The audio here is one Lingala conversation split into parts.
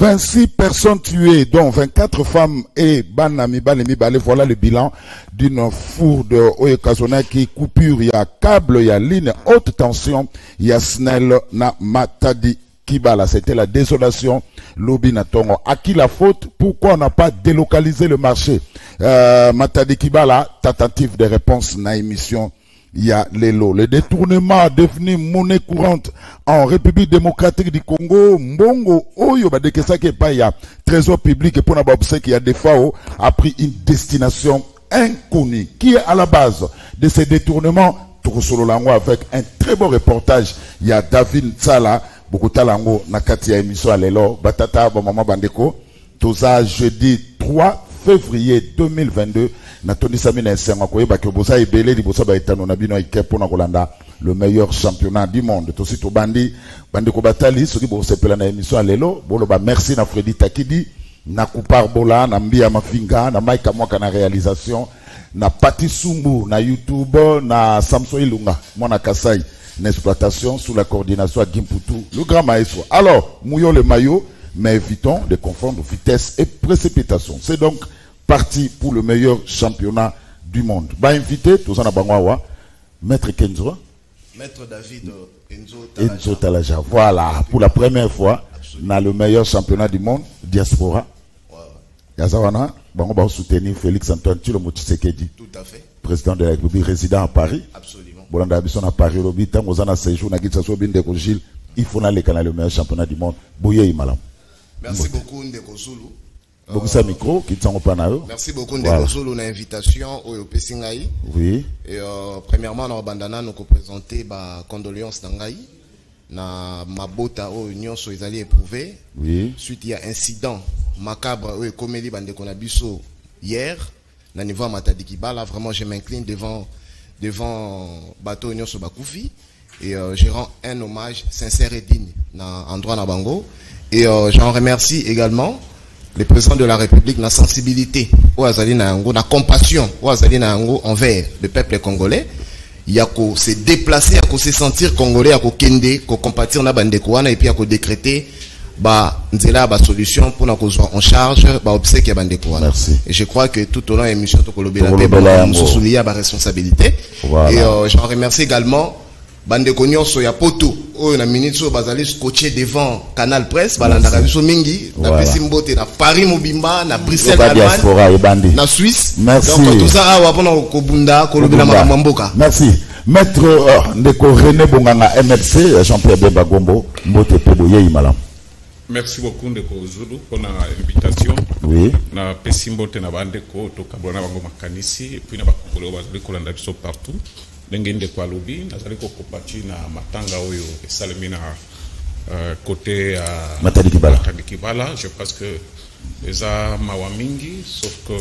26 personnes tuées, dont 24 femmes et Banami Banemi Balé. Voilà le bilan d'une fourre Oyekazona qui coupure. Il y a câble, il y a ligne haute tension, il y a SNEL na Matadi Kibala. C'était la désolation. Lobi Natongo. À qui la faute? Pourquoi on n'a pas délocalisé le marché? Matadi Kibala, tentative de réponse na émission. Il y a les lots. Le détournement devenu monnaie courante en République démocratique du Congo. Mbongo, Oyo, il y a trésor public et pour qu'il y a des fois a pris une destination inconnue. Qui est à la base de ces détournements? Lango avec un très beau reportage. Il y a David Tsala, beaucoup talango, nakati ya émission à l'élo, batata, bon maman bandeko. Toza jeudi 3 février 2022. Natoni Samina Senga koyeba ke bosa ebele di bosa ba etano na bino ike pona kolanda le meilleur championnat du monde. To sito bandi ko batali soki bo sepela na émission alelo bolo ba merci na Freddy Takidi na Kupar Bola na Mbia Mafinga na Mike Mwaka na réalisation na Pati Sumbu na YouTube na Samson Ilunga mwana Kasai na exploitation sous la coordination de Gimputu le grand maestro. Alors mouillons le maillot mais évitons de confondre vitesse et précipitation. C'est donc parti pour le meilleur championnat du monde. Bah invité, tous en abangwawa, Maître Kenzo. Maître David Enzo Talaja. Voilà, pour la première fois, dans le meilleur championnat du monde, diaspora. Yazawana, bango ba soutenir Félix Antoine Tshilombo Tshisekedi. Tout à fait. Président de la République, résident à Paris. Absolument. Bolanda Abison à Paris, Robita, Mozana séjour, Nagitsa Sobinde Kojil, il faut aller dans le meilleur championnat du monde. Boye Imalam. Merci beaucoup, Ndeko Zulu. Micro, qui merci beaucoup de voilà. L'invitation au Pessingaï. Oui. Et premièrement, nous avons présenté ma condoléance d'Angaï. Na mabota au union so ils allaient éprouver. Oui. Suite il y a incident macabre au comédie bande konabiso hier. Na niveau Matadi Kibala, vraiment je m'incline devant bateau union so bakoufi et je rends un hommage sincère et digne na endroit na bango et j'en remercie également le président de la République, la sensibilité, la compassion envers le peuple congolais. Il y a qu'à se déplacer, à se sentir congolais, à kende, à compatir na bandekouana et puis à décréter nzela solution pour nous en charge obsèque bandekouana. Merci. Et je crois que tout au long de l'émission nous souligner la responsabilité. Voilà. Et j'en remercie également Bande Nyonso ya poto oyo na minute bazali scotché devant Canal Presse balanda biso mingi na Pesimbote na Paris Mobimba na Bruxelles Allemagne na Suisse. Merci. Donc tout ça awa pona ko bunda ko lobela makambo mboka. Merci. Maître Ndeko René Bonganga MFC Jean-Pierre Bemba Gombo mbote pe boye Imalam. Merci beaucoup Ndeko Zulu pour l'invitation. Oui. Na Pesimbote na bandeko to kabona bango makanisi et puis na bakongolo bazali kolanda biso partout. Ndenge kwa lobi nazali kokopati na matanga oyo esalemi na côté Matadi Kibala. Je pense que eza mawa mingi sauf que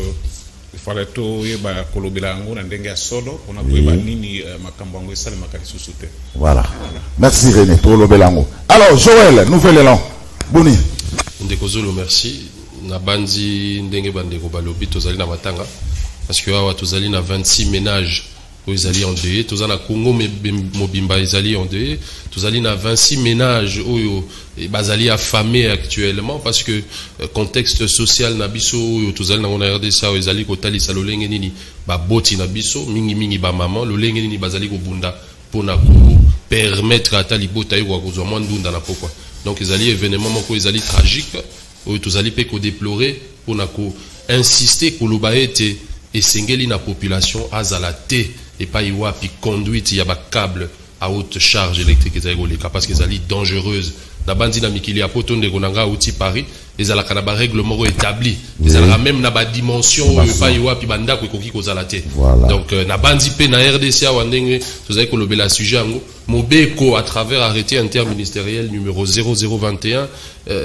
il fallait to yeba kolobela ngo na ndenge ya solo pona koyeba nini makambo ngo esalema kalisusu te. Voilà. Merci René to lobela ngo. Alors Joël, nouvel élan. Boni. Ndeko Zulu merci. Na bandi ndenge bandeko balobi tozali na matanga parce que awa tozali na 26 ménages. Ils allaient en deuil, tous en Congo Mobimba ils allaient en deuil, tous allaient na 26 ménages où ils allaient affamés actuellement parce que contexte social na biso tous allaient na on a regardé ça ils allaient kotali salolenge nini ba boti na biso mingi ba maman lolenge nini bazali ko bunda pour na permettre à tali bota yo ko zo mandunda na pokwa. Donc ils allaient événement moko ils allaient tragique où tous allaient pe ko déplorer pour na ko insister ko lobaete et sengeli na population azalate et pas y a puis conduite il y a ba câble à haute charge électrique parce qu'ils allaient dangereuse na bandi na mikili a poto ndeko nanga outi Paris les ala kana ba règlement établi les ala même na ba dimension pas y a puis banda ko koki ko zalate donc na bandi pe na RDC wa ndenge tozali ko lobela sujet ngo mobeko à travers arrêté interministériel numéro 0021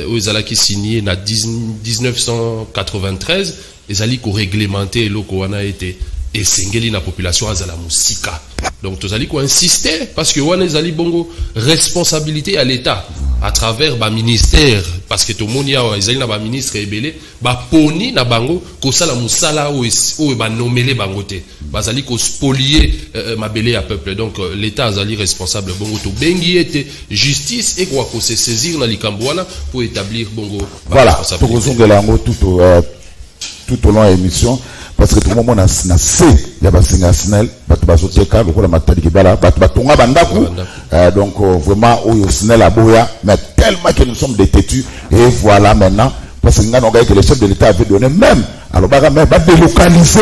où ils ala qui signé na 1993 les ali ko réglementer loko wana été et sengeli na population azala musika donc tous ali ko insister parce que wana les ali bongo responsabilité à l'état à travers ba ministère parce que tout le monde y a ils na ba ministre ebele ba poni na bango ko sala musala ou ba nommer bango te bazali ko spolier mabele à peuple donc l'état azali responsable bongo to bengi ete justice et quoi ko se saisir na likambwana pour établir bongo voilà to kozongela ngo tout au long de l'émission parce que tout le monde a c'est il y a pas singa snell batu bazoteka lokola matadi kibala batu batonga bandaku donc vraiment oyo snell aboya mais tellement que nous sommes détêtus et voilà maintenant parce que le chef de l'État avait donné même alors même va délocaliser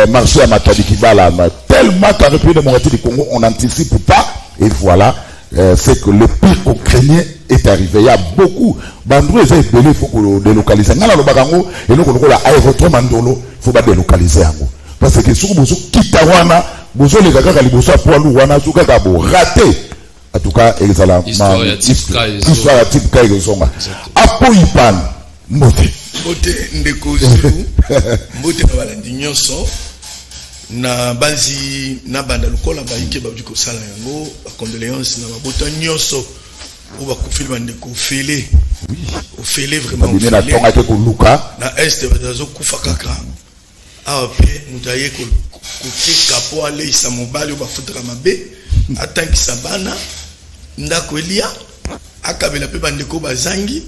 marché à matadi kibala tellement qu'en République démocratique du Congo on n'anticipe pas et voilà c'est que le pire qu'on craignait est arrivé. Il y a beaucoup d'endroits où il faut délocaliser. Dans le bagango, et nous avons l'aérodrome Mandolo, il faut délocaliser. Parce que si vous quittez Wana, vous avez les gars qui vous pour Wana, vous avez raté. En tout cas, histoire type Kai Gosonga. Apo Ipan, Mote. Mote Ndeko Zulu, Mote Nabalandi Nyonso. Na bazi na banda lokola baike babuki kosala yango ba condoléances na babota nyonso o ba kufili bande ko fele o fele vraiment na tonga ke ko luka na est bazo kufa kaka ape mutaye ko ke kapo ale isa mobali o ba futra mabe atanki sabana ndako elia akabela pe bande ko bazangi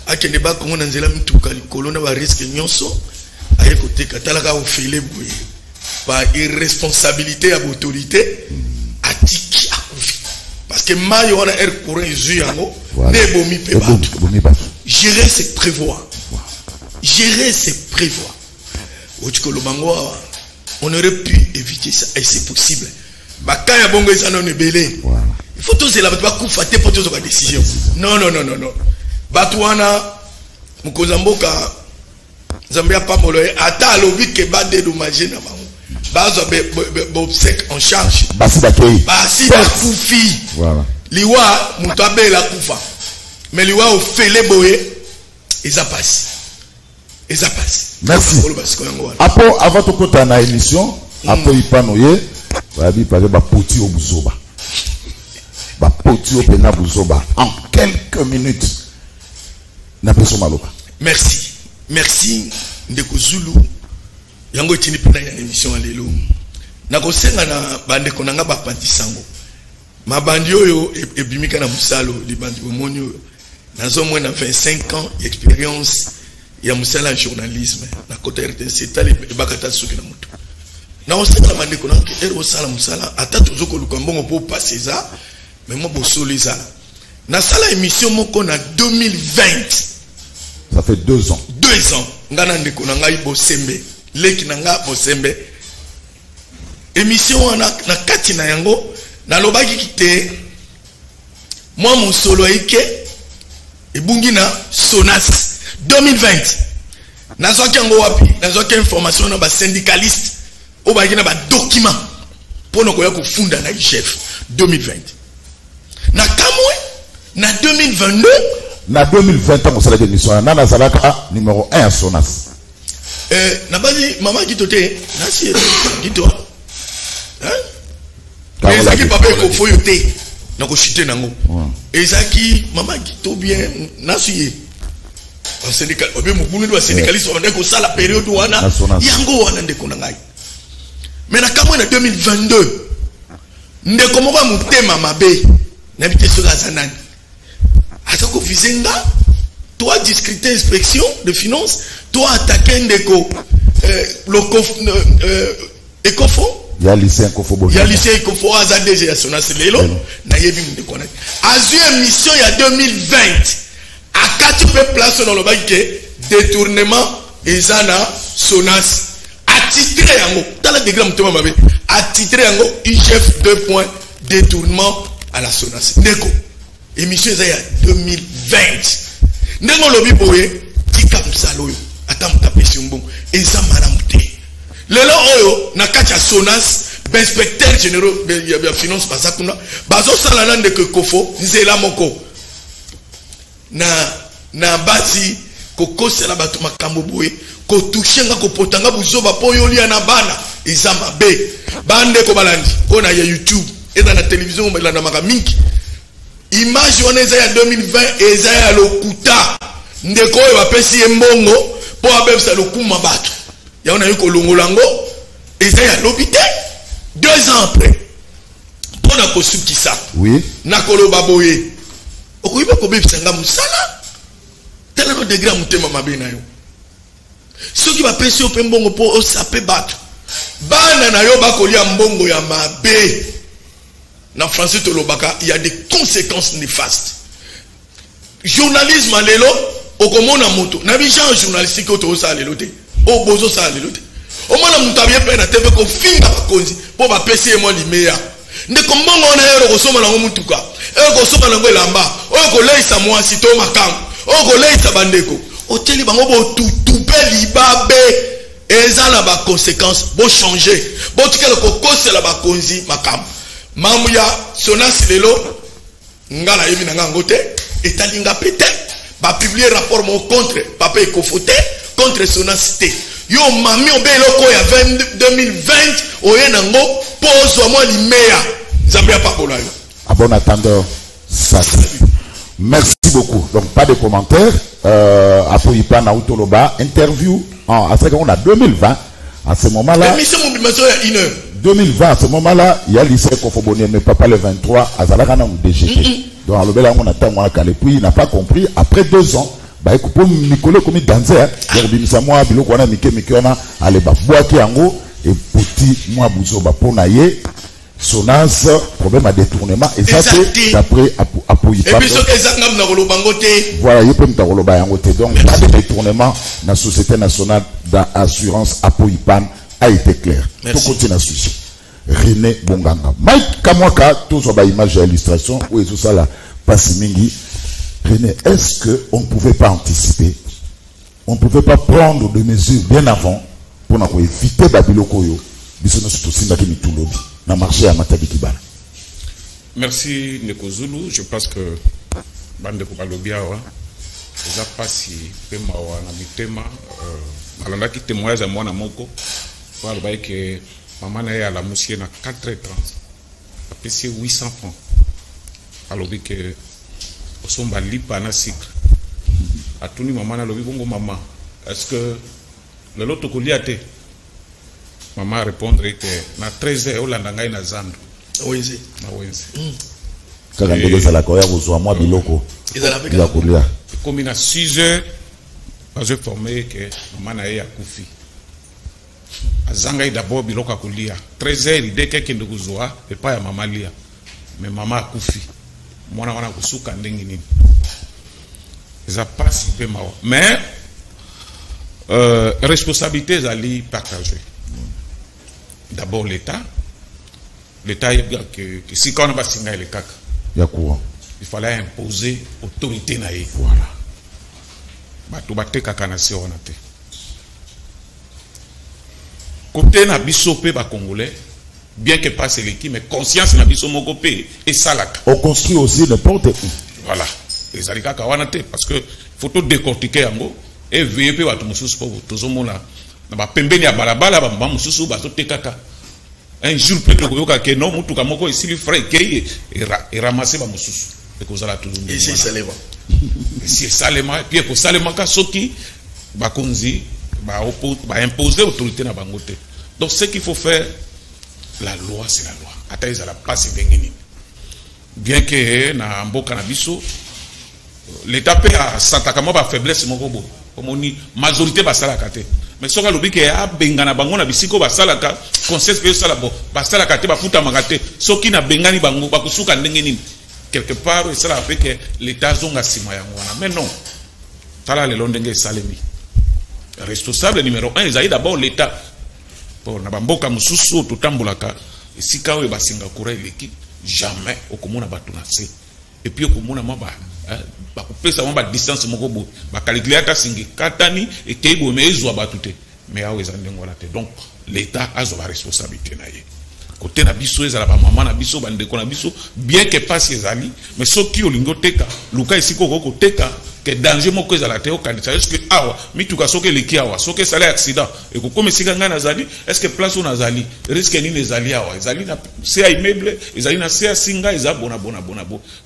akende ba kongo na nzela mituka likolo na ba risque nyonso aye ko te katalaka o fele boye par irresponsabilité à l'autorité à tiki à confi parce que maille on a air courant zuyango ne bomi pe batu gérer c'est prévoir gérer c'est prévoir au bango on aurait pu éviter ça et c'est possible baka ya bongo ça non belé il faut tous la batu ba kufater pour tous ba décision non batuana mukozamboka zambia pa moloye ata lobi ke ba dédommager na bango bazo obsèque en charge basi bakei kufi voilà liwa muto abela kufa mais liwa o fele boye eza passe merci apo avant to kota na émission apo ipanoye babi pa ba poti o buzoba ba poti o pena buzoba en quelques minutes na peso maloba merci Ndeko Zulu yango tini pena ya émission lelo nakosenga na bande konanga ba pantisango mabandi oyo ebimika na musalo libandi omoni oyo nazo mwe na 25 ans d'expérience ya musala en journalisme na côté RTC tali bakata soki na mutu na osenga bande konanga ero sala musala atatu zoko lukambo po passer ça mais moi bosolo ça na sala émission moko na 2020 ça fait 2 ans ngana ndeko na ngai bosembe leki na nga bosembe émission wana na kati na yango na lobaki kite moi mon solo ike ebungi na Sonas 2020 nazoki yango wapi nazoki information na ba syndicaliste o ba na ba document pour koya ko funda na chef 2020 na kamwe na 2022 na 2020 on sala émission na zalaka numéro 1 Sonas na basi mama kitote nasi kito ezaki papa ko foyo te na ko chiter nango ezaki mama kito bien nasi un syndical obe mubulu do syndicaliste on ko sala période wana yango wana ndeko na ngai mais na kamwe na 2022 ndeko moko mutema mabe na bitesho ga zanani atako visenga toi discréter inspection de finances toi attaquer ndeko Ecofo il y a lycée Ecofo aza DG ya Sonas lelo na yebi ndeko na azu émission ya 2020 akati pe place dans le baike détournement ezana Sonas attitré yango tala degré mutema mabe attitré yango IGF 2 points détournement à la Sonas ndeko émission ya 2020 ndeko lobi boye tika msalo yo atamta pesi mbongo eza malamu te lelo oyo na kati ya Sonas inspecteur général ya finance bazakuna bazo sala nande ke kofo nzela moko na basi kokosela bato makambo boye ko touchenga ko potanga buzoba po yo lia na bana eza mabe bande ko balandi ona ya YouTube eza na télévision melana maka mingi image wana eza ya 2020 eza ya lokuta ndeko oyo bapesi ye mbongo mpo abebisa lokuma bato yaona yo kolongola yango eza ya lobi te 2 ans après mpo na kosukisa Oui. nakoloba boye okoyiba kobebisa nga mosala tala no degré ya motema mabe na yo soki bapesi yo mpe mbongo mpo osape bato bana na yo bakolia mbongo ya mabe na français tolobaka il y a des conséquences néfastes journalisme lelo okomona moto na bijan journalistique oto osala lelo te o bozo sala lelo te omona moto abie pe na tv kofinga bakonzi mpo bapesi ye mwa limeya ndeko mbongo wana yo okosoma nango mutuka oyo okosoma nango elamba oyo koleisa mwasi to makango oyo koleisa bandeko oteli bango botutupe libabe eza na baconséquence bochanger botikela kokosela bakonzi makambo mamu ya sonasi lelo nga nayebi na nga yango te etalinga pete bapublie rapport mo contre papa ekofote contre sonasi te yo mami obe eloko ya 2020 oye nango mpo ozwa mwa limeya nzambe apakola yo. À bon attendeur, ça. Merci beaucoup. Donc, pas de commentaires. Après, il parle Nautoloba. Interview à ce qu'on a 2020. À ce moment-là. 2020, à ce moment-là, il y a lycée Kofobonien, mais papa le 23, à Zalakana ou DGP. Donc, le bel on attend, puis il n'a pas compris. Après 2 ans, bah, écoute, pour Nicolas, comme il dansait, il y a un moi, Bilo, qu'on a Mikona, allez, bah, boîtier en haut, et petit, moi, Bousso, bah, pour naïe. Sonance, problème à détournement, et ça c'est d'après Apoyi. Et puis ce que ça n'a pas voilà, il peut me dire donc pas de détournement, la Société nationale d'assurance Apoyipan a été clair. Tout continue à suivre. René Bonganga. Mike Kamwaka, tout sur la image d'illustration, où est tout ça là, Passimingi. René, est-ce qu'on ne pouvait pas anticiper? On ne pouvait pas prendre des mesures bien avant pour éviter Babilokoyo? Merci Ndeko Zulu. Je pense que Bandeko Balobiawa, déjà pas si Pemawa na mitema, alanda ki témoignage à moi na moko, pour aller que maman na ya la monsieur na 4h30, a payé 800 francs. Alors que au somba lipa na cycle. A tout ni maman na lobi bongo maman. Est-ce que le lot okoliate? Maman répondrait que na 13h au landanga ina zandu. Oui, na wenzi. Kaka ndele sala ko ya bozwa mwa biloko. Ya kulia. Comme na 6h j'ai formé que maman na ya kufi. Azanga d'abord biloko kulia. 13h il dès que ndo kuzwa et pas ya maman lia. Mais maman kufi. Mwana wana kusuka ndengi nini. Ça passe peu mawa. Mais responsabilité zali partagée. D'abord l'État. L'État que si quand on va signer le CAC, il fallait imposer autorité naïve. Voilà. Bato bate kakanasi on a te. Côté na bisopé ba congolais, bien que passe l'équipe, mais conscience na biso mokopé et salaka. On construit aussi n'importe où. Voilà. Les alika kawana te parce que faut tout décortiquer yango et veiller pe bato mususu po tozomona. Ba pembeni ya balabala ba mususu ba sotekaka un jour peut-être koyoka ke non mutuka moko isili frais kei et ramasser ba mususu et kozala toujours et c'est salema c'est salema et puis ko salema ka soki ba konzi ba imposer autorité na bango te. Donc ce qu'il faut faire, la loi c'est la loi ata ezala passe bengeni bien que na mboka na biso l'état pe a sataka mo ba faiblesse moko bo omoni majorité basalaka te. Mais soka lobi ke a bengana bango na bisiko basalaka conseil pe sala bo basalaka te bafuta makate soki na bengani bango bakusuka ndenge nini quelque part et cela fait que l'état zonga sima yango wana. Mais non, tala le ndenge salemi responsable numéro 1 ezali d'abord l'état pour na bamboka mususu tutambulaka esika oyo basinga kura eleki jamais okomona batu na se et puis okomona mo ba bakupesa mo ba distance moko bo bakalikuler ata singi katani et keibo me ezwa batu te mais awo ezande ngona te. Donc l'état a sa responsabilité na ye côté na biso ezala ba maman na biso bandeko na biso bien que passe ezali mais soki olingo teka luka esiko koko teka que danger moko ezala te okandisa est-ce que awa mituka soki eleki awa soki esali accident ekokoma esika ngai nazali est-ce que place oyo nazali risque nini ezali awa ezali na se ya immeuble ezali na se ya singa eza bona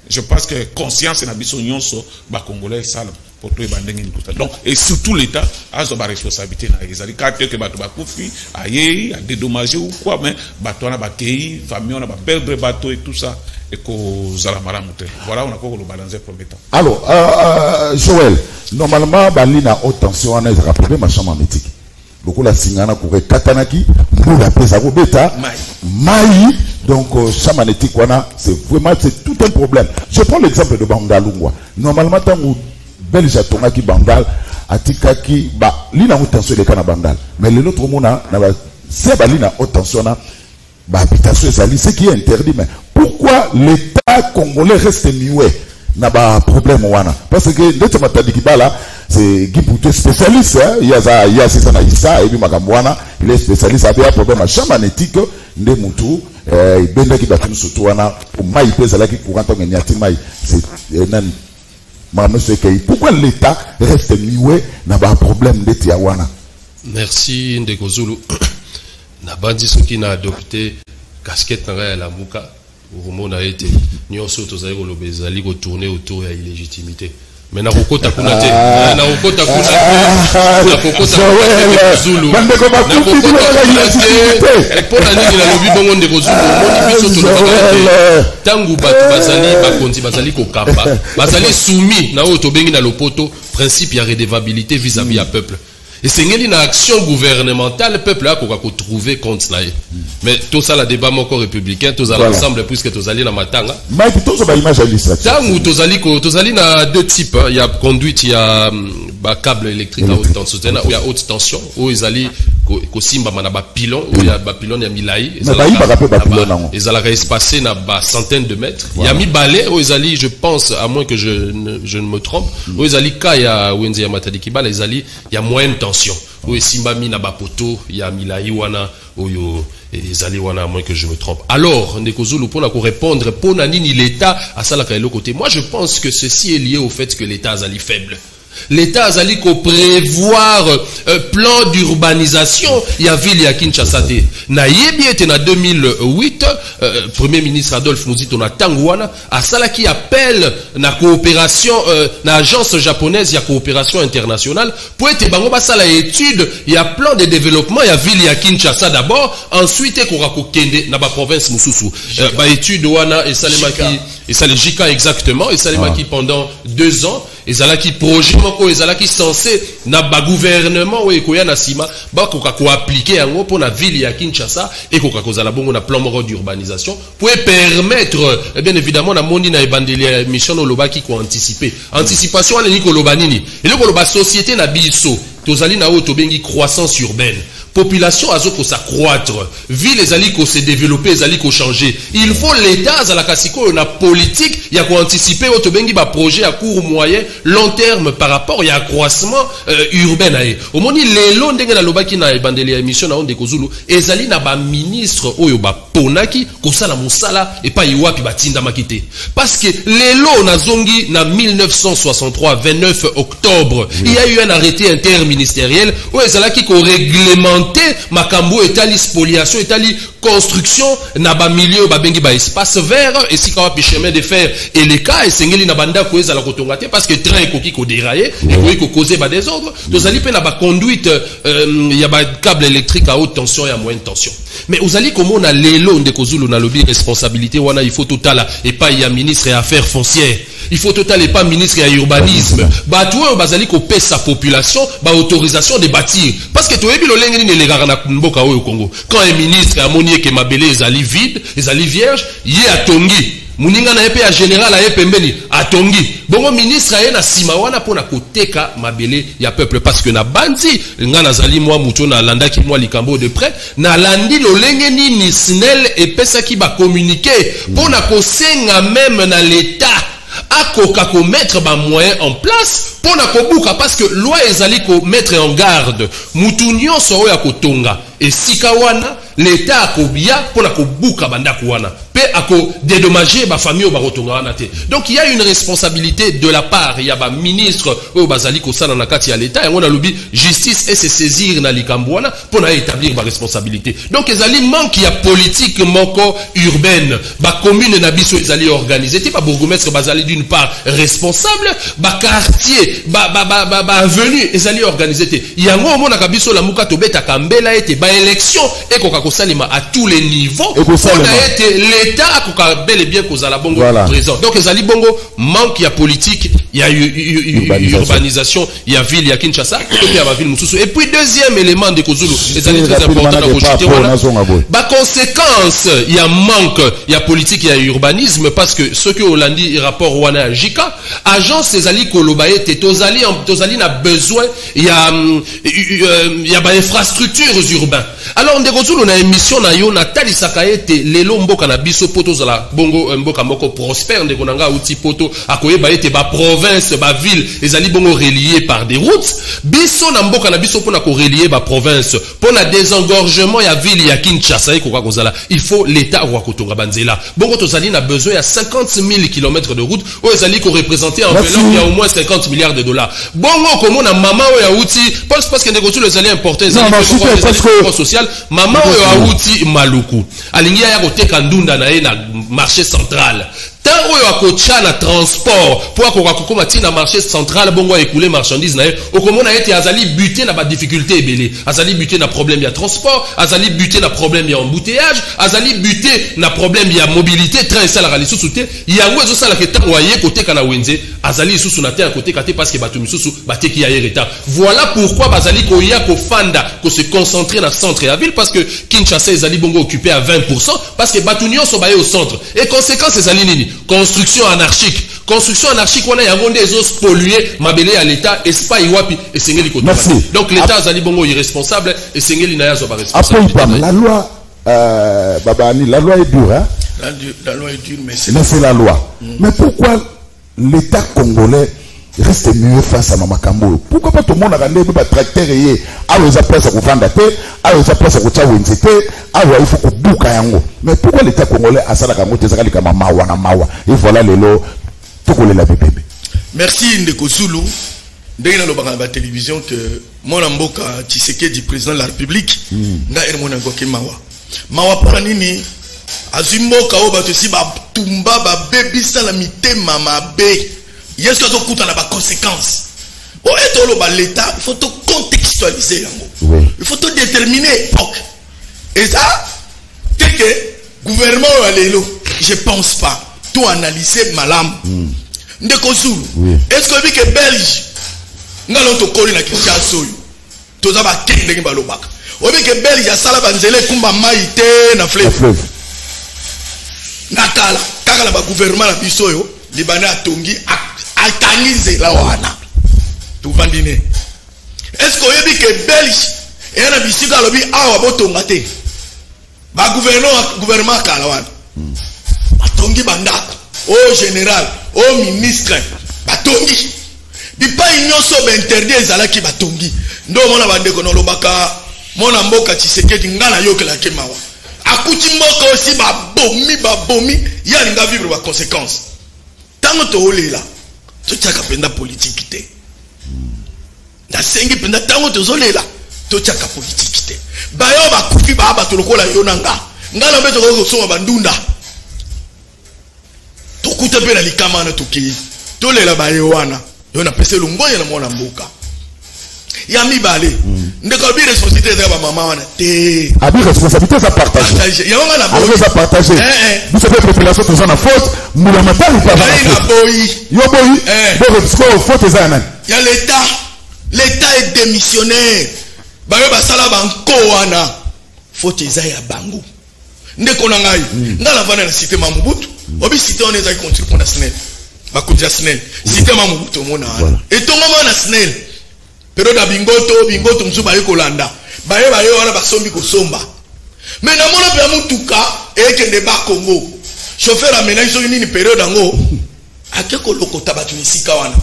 je pense que conscience na biso nyonso bakongolais esala pour tout ebandenge ni tout donc et surtout l'état azo ba responsabilité na ezali kate que bato bakufi aye a dédommager ou quoi mais bato na bakei famille on a ba perdre bateau et tout ça et ko zala malamu te voilà on a ko le balancer premier temps. Alors Joël, normalement bali na haute tension on a un problème à chambre métique beaucoup la singana ko katanaki mbula pesa ko beta mai donc chambre métique wana c'est vraiment c'est tout un problème. Je prends l'exemple de Bandalungwa. Normalement tant belge atongaki Bandal atikaki ba lina haute tension de kana Bandal mais le autre mona na ba c'est bali na haute tension na ba habitation ezali ce qui est interdit mais pourquoi l'état congolais reste muet na ba problème wana parce que ndete matadiki bala c'est Guy spécialiste il y a ça na Issa et puis Magambwana il est spécialiste avec un problème chamanétique nde mutu benda ki batunu surtout wana mai pesa la ki courant ngeni atimai c'est nan monsieur Kei pourquoi l'état reste muet na ba problème ndete ya wana. Merci Ndeko Zulu. Na bandi soki na adopté casquette na la muka au a été nyonso tozali koloba ezali ko tourner autour ya illégitimité mais na kokota kuna te na kokota kuna na kokota Zulu bandeko bakufi kuna illégitimité epona nini na lobi bongo Ndeko Zulu moni biso tolobaka tangu bato bazali bakonzi bazali kokamba bazali soumis na oyo tobengi na lopoto principe ya redevabilité vis-à-vis à peuple. Et c'est une action gouvernementale, le peuple a trouvé compte là. Mais tout ça, le débat encore républicain, tout ça ensemble, puisque tout ça, la matanga. Mais tout ça, image administrative. Tout ça, il y a deux types. Il y a conduite, il y a câble électrique à haute tension, où il y a haute tension, où ils allaient, qu'au Simba, il y a pilon, où il y a pilon, il y a Milaï. Ils allaient espacer na centaines de mètres. Il y a mis balai, où ils allaient, je pense, à moins que je ne me trompe, où ils allaient, il y a Wenzi Yamatadikibal, ils allaient, il y a moyenne tension. Oui, Simbami na bapoto, il y a Milaï wana, oyo, et les alliés wana, à moins que je me trompe. Alors, Ndeko Zulu, pour répondre, pour nanini l'État, à ça, la côté. Moi, je pense que ceci est lié au fait que l'État a zali faible. L'État a zali ko prévoir plan d'urbanisation, il y a ville ya Kinshasa te. Na yebi ete na 2008, Premier ministre Adolphe Muzito na Tangwana, a sala qui appelle na coopération, na agence japonaise ya coopération internationale, pour ete bango ba sala étude, il y a plan de développement, il y a ville ya Kinshasa d'abord, ensuite ko kende na ba province mususu. Ba étude wana et salemaki, et Jika exactement, et salemaki pendant 2 ans, et zalaki projet moko ezalaki censé na ba gouvernement ou ekoya na sima ba ko appliquer yango pour na ville ya Kinshasa et ko kozala bongo na plan moko d'urbanisation pour permettre bien évidemment na moni na ebandeli mission olobaki ko anticiper anticipation ani ko lobanini et le ko loba société na biso tozali na o tobengi croissance urbaine population azoko s'accroître ville ezali ko se développer ezali ko changer il faut l'état za la kasiko na politique ya ko anticiper o tobengi ba projet à court moyen long terme par rapport ya accroissement urbain aye omoni lelo ndenge na lobaki na ebandeli ya émission na Ndeko Zulu ezali na ba ministre oyo ba ponaki ko sala musala et pas iwapi batinda makite parce que lelo na zongi na 1963 29 octobre il y a eu un arrêté interministériel où ezalaki ko réglementer makambo etali spoliation etali construction na ba milieu ba bengi ba espace vert et si ka wapi chemin de fer et les cas esengeli na banda ko ezala kotonga te parce que train ekoki ko dérailler et ko causer ba désordre tozali pe na ba conduite ya ba câble électrique à haute tension et à moyenne tension mais ozali komona lelo Ndeko Zulu na lobby responsabilité wana il faut totala et pas il y a ministre et affaires foncières il faut total et pas ministre et urbanisme bato bazali ko pesa population ba autorisation de bâtir parce que toyebi lo lengeni ne legara na mboka oyo Congo quand un ministre amoni que mabele ezali vide ezali vierge ye atongi muninga na epe ya général a pembeni atongi bongo ministre aye na sima wana pona koteka mabele ya peuple parce que na bandi nga nazali moi muto na landaki moi likambo de près na landi lo lengeni ni SNEL et pesa ki ba communiquer pona ko senga même na l'état akoka ko mettre ba moyens en place pona ko buka parce que loi ezali ko mettre en garde mutu nyonso oyo akotonga et sikawana l'état akobia pour la kobuka banda kuwana pe ako dédommager ba famille au barotonga wana te. Donc il y a une responsabilité de la part, il y a ba ministre au bazali ko sala na kati ya l'état et on a lobby justice et se saisir na likambwana pour na établir ba responsabilité. Donc ezali manque ya politique moko urbaine ba commune na biso ezali organisé te ba bourgmestre bazali d'une part responsable ba quartier ba avenue ezali organisé te. Yango omona ka biso la muka tobeta kambela ete ba élection et koka kosalima à tous les niveaux. On a été l'État a bel et bien causé la bongo présent. Donc ezali bongo manque ya politique, il y a urbanisation, il y a ville, il y a Kinshasa, il y a ville Mususu. Et puis deuxième élément de Kozulu, ezali très important à cogiter voilà. Ba conséquence, il y a manque, il y a politique, il y a urbanisme parce que ce que Hollandi rapport wana Jika, agence ezali koloba ete tozali na besoin, il y a ba infrastructures urbaines. Alors ndeko Zulu na émission na yo na talisaka ete lelo mboka na biso poto zala bongo mboka moko prospère ndeko nanga uti poto akoyeba ete ba province ba ville ezali bongo relié par des routes biso na mboka na biso pona ko relier ba province pona désengorgement ya ville ya Kinshasa eko kwa kozala il faut l'état wa kotonga banzela bongo tozali na besoin ya 50 000 km de route o ezali ko représenter enveloppe ya au moins 50 milliards de dollars bongo komona mama o ya uti parce que ndeko Zulu ezali importer ezali social maman oyo auti maluku alingia ya koteka ndunda na ye na marché central tant oyo akocha na transport pour akoka kokoma tina marché central bongo écouler marchandise na ye okomona ete azali buté na ba difficulté ebele azali buté na problème ya transport azali buté na problème ya embouteillage azali buté na problème ya mobilité train sala ka lisusu te yango ezo sala ke tango aye koteka na wenze azali lisusu na te à côté kate parce que batu misusu bateki ya yereta voilà pourquoi bazali ko ya ko fanda ko se concentrer na centre ya ville parce que Kinshasa ezali bongo occupé à 20% parce que batu nyonso baye au centre et conséquence ezali nini construction anarchique wana yango nde ezo polluer mabele ya l'état espace wapi esengeli koto donc l'état azali bongo irresponsable esengeli na yazo ba responsable la loi babani la loi est dure hein la loi est dure mais c'est la loi mais pourquoi l'état congolais reste mieux face à Mamakambo? Pourquoi pas tout le monde a rendu un tracteur et a les place à Koufanda, a les place à Koutchaouinzete, a il faut que Bouka Yango. Mais pourquoi l'État congolais a ça la Kango Tezakali comme Mawa na Mawa? Et voilà les lots, tout le la bébé. Merci Ndeko Zulu. Dès que nous avons la télévision que mon amboka Tshisekedi du président de la République, n'a ermon ngoke Mawa. Mawa pour nini? Azimboka o batosi ba tumba ba baby salamité mama be. Yes, que tu as des conséquences. Pour être l'État, il faut te contextualiser. Il faut te déterminer. Et ça, que le gouvernement je ne pense pas. Tout analyser malam. Ndeko Zulu. Est-ce que les Belges, nous allons te coller la Kinshasa? Tous les Belges, les Belges, ça va être comme maïté na fleuve. Nakala, car le gouvernement a dit Libanais a tongi altaniser la wana tout vandine est-ce que yebi que belge et na bisika lobi awa botonga te ba gouvernement kala wana batongi bandaka au général au ministre batongi di pa inyoso ba interdit ezala ki batongi ndo mona bandeko no lobaka mona mboka Tshisekedi ngana yokela kemawa akuti mboka aussi ba bomi ya linga vivre ba conséquences tant to olela tu tchaka penda politique te na sengi penda tango to zolela to tchaka politique te bayo ba kufi ba to lokola yonanga ngala beto ko soma bandunda to kuta pena likama na toki to lela bayo wana yona pese lungoya na mwana mboka ya mibale ndeko bi responsabilité de ba mama wana te abi responsabilité ça partager ya wana na ça partager vous savez population tous en faute moula matali pas na boyi yo boyi bo score faute za nani ya l'état est démissionnaire bayo basala banko wana faute za ya bango ndeko na ngai ngala vana na cité Mamubutu obi cité on est construit pour national ba kodja SNEL cité Mamubutu mona et tongo na SNEL période ya bingoto msuba yeko landa baye wana basombi kosomba mais na mona pe mutuka ekende ba Congo chauffeur amena iso nini période ngo akeko lokota batu nisika wana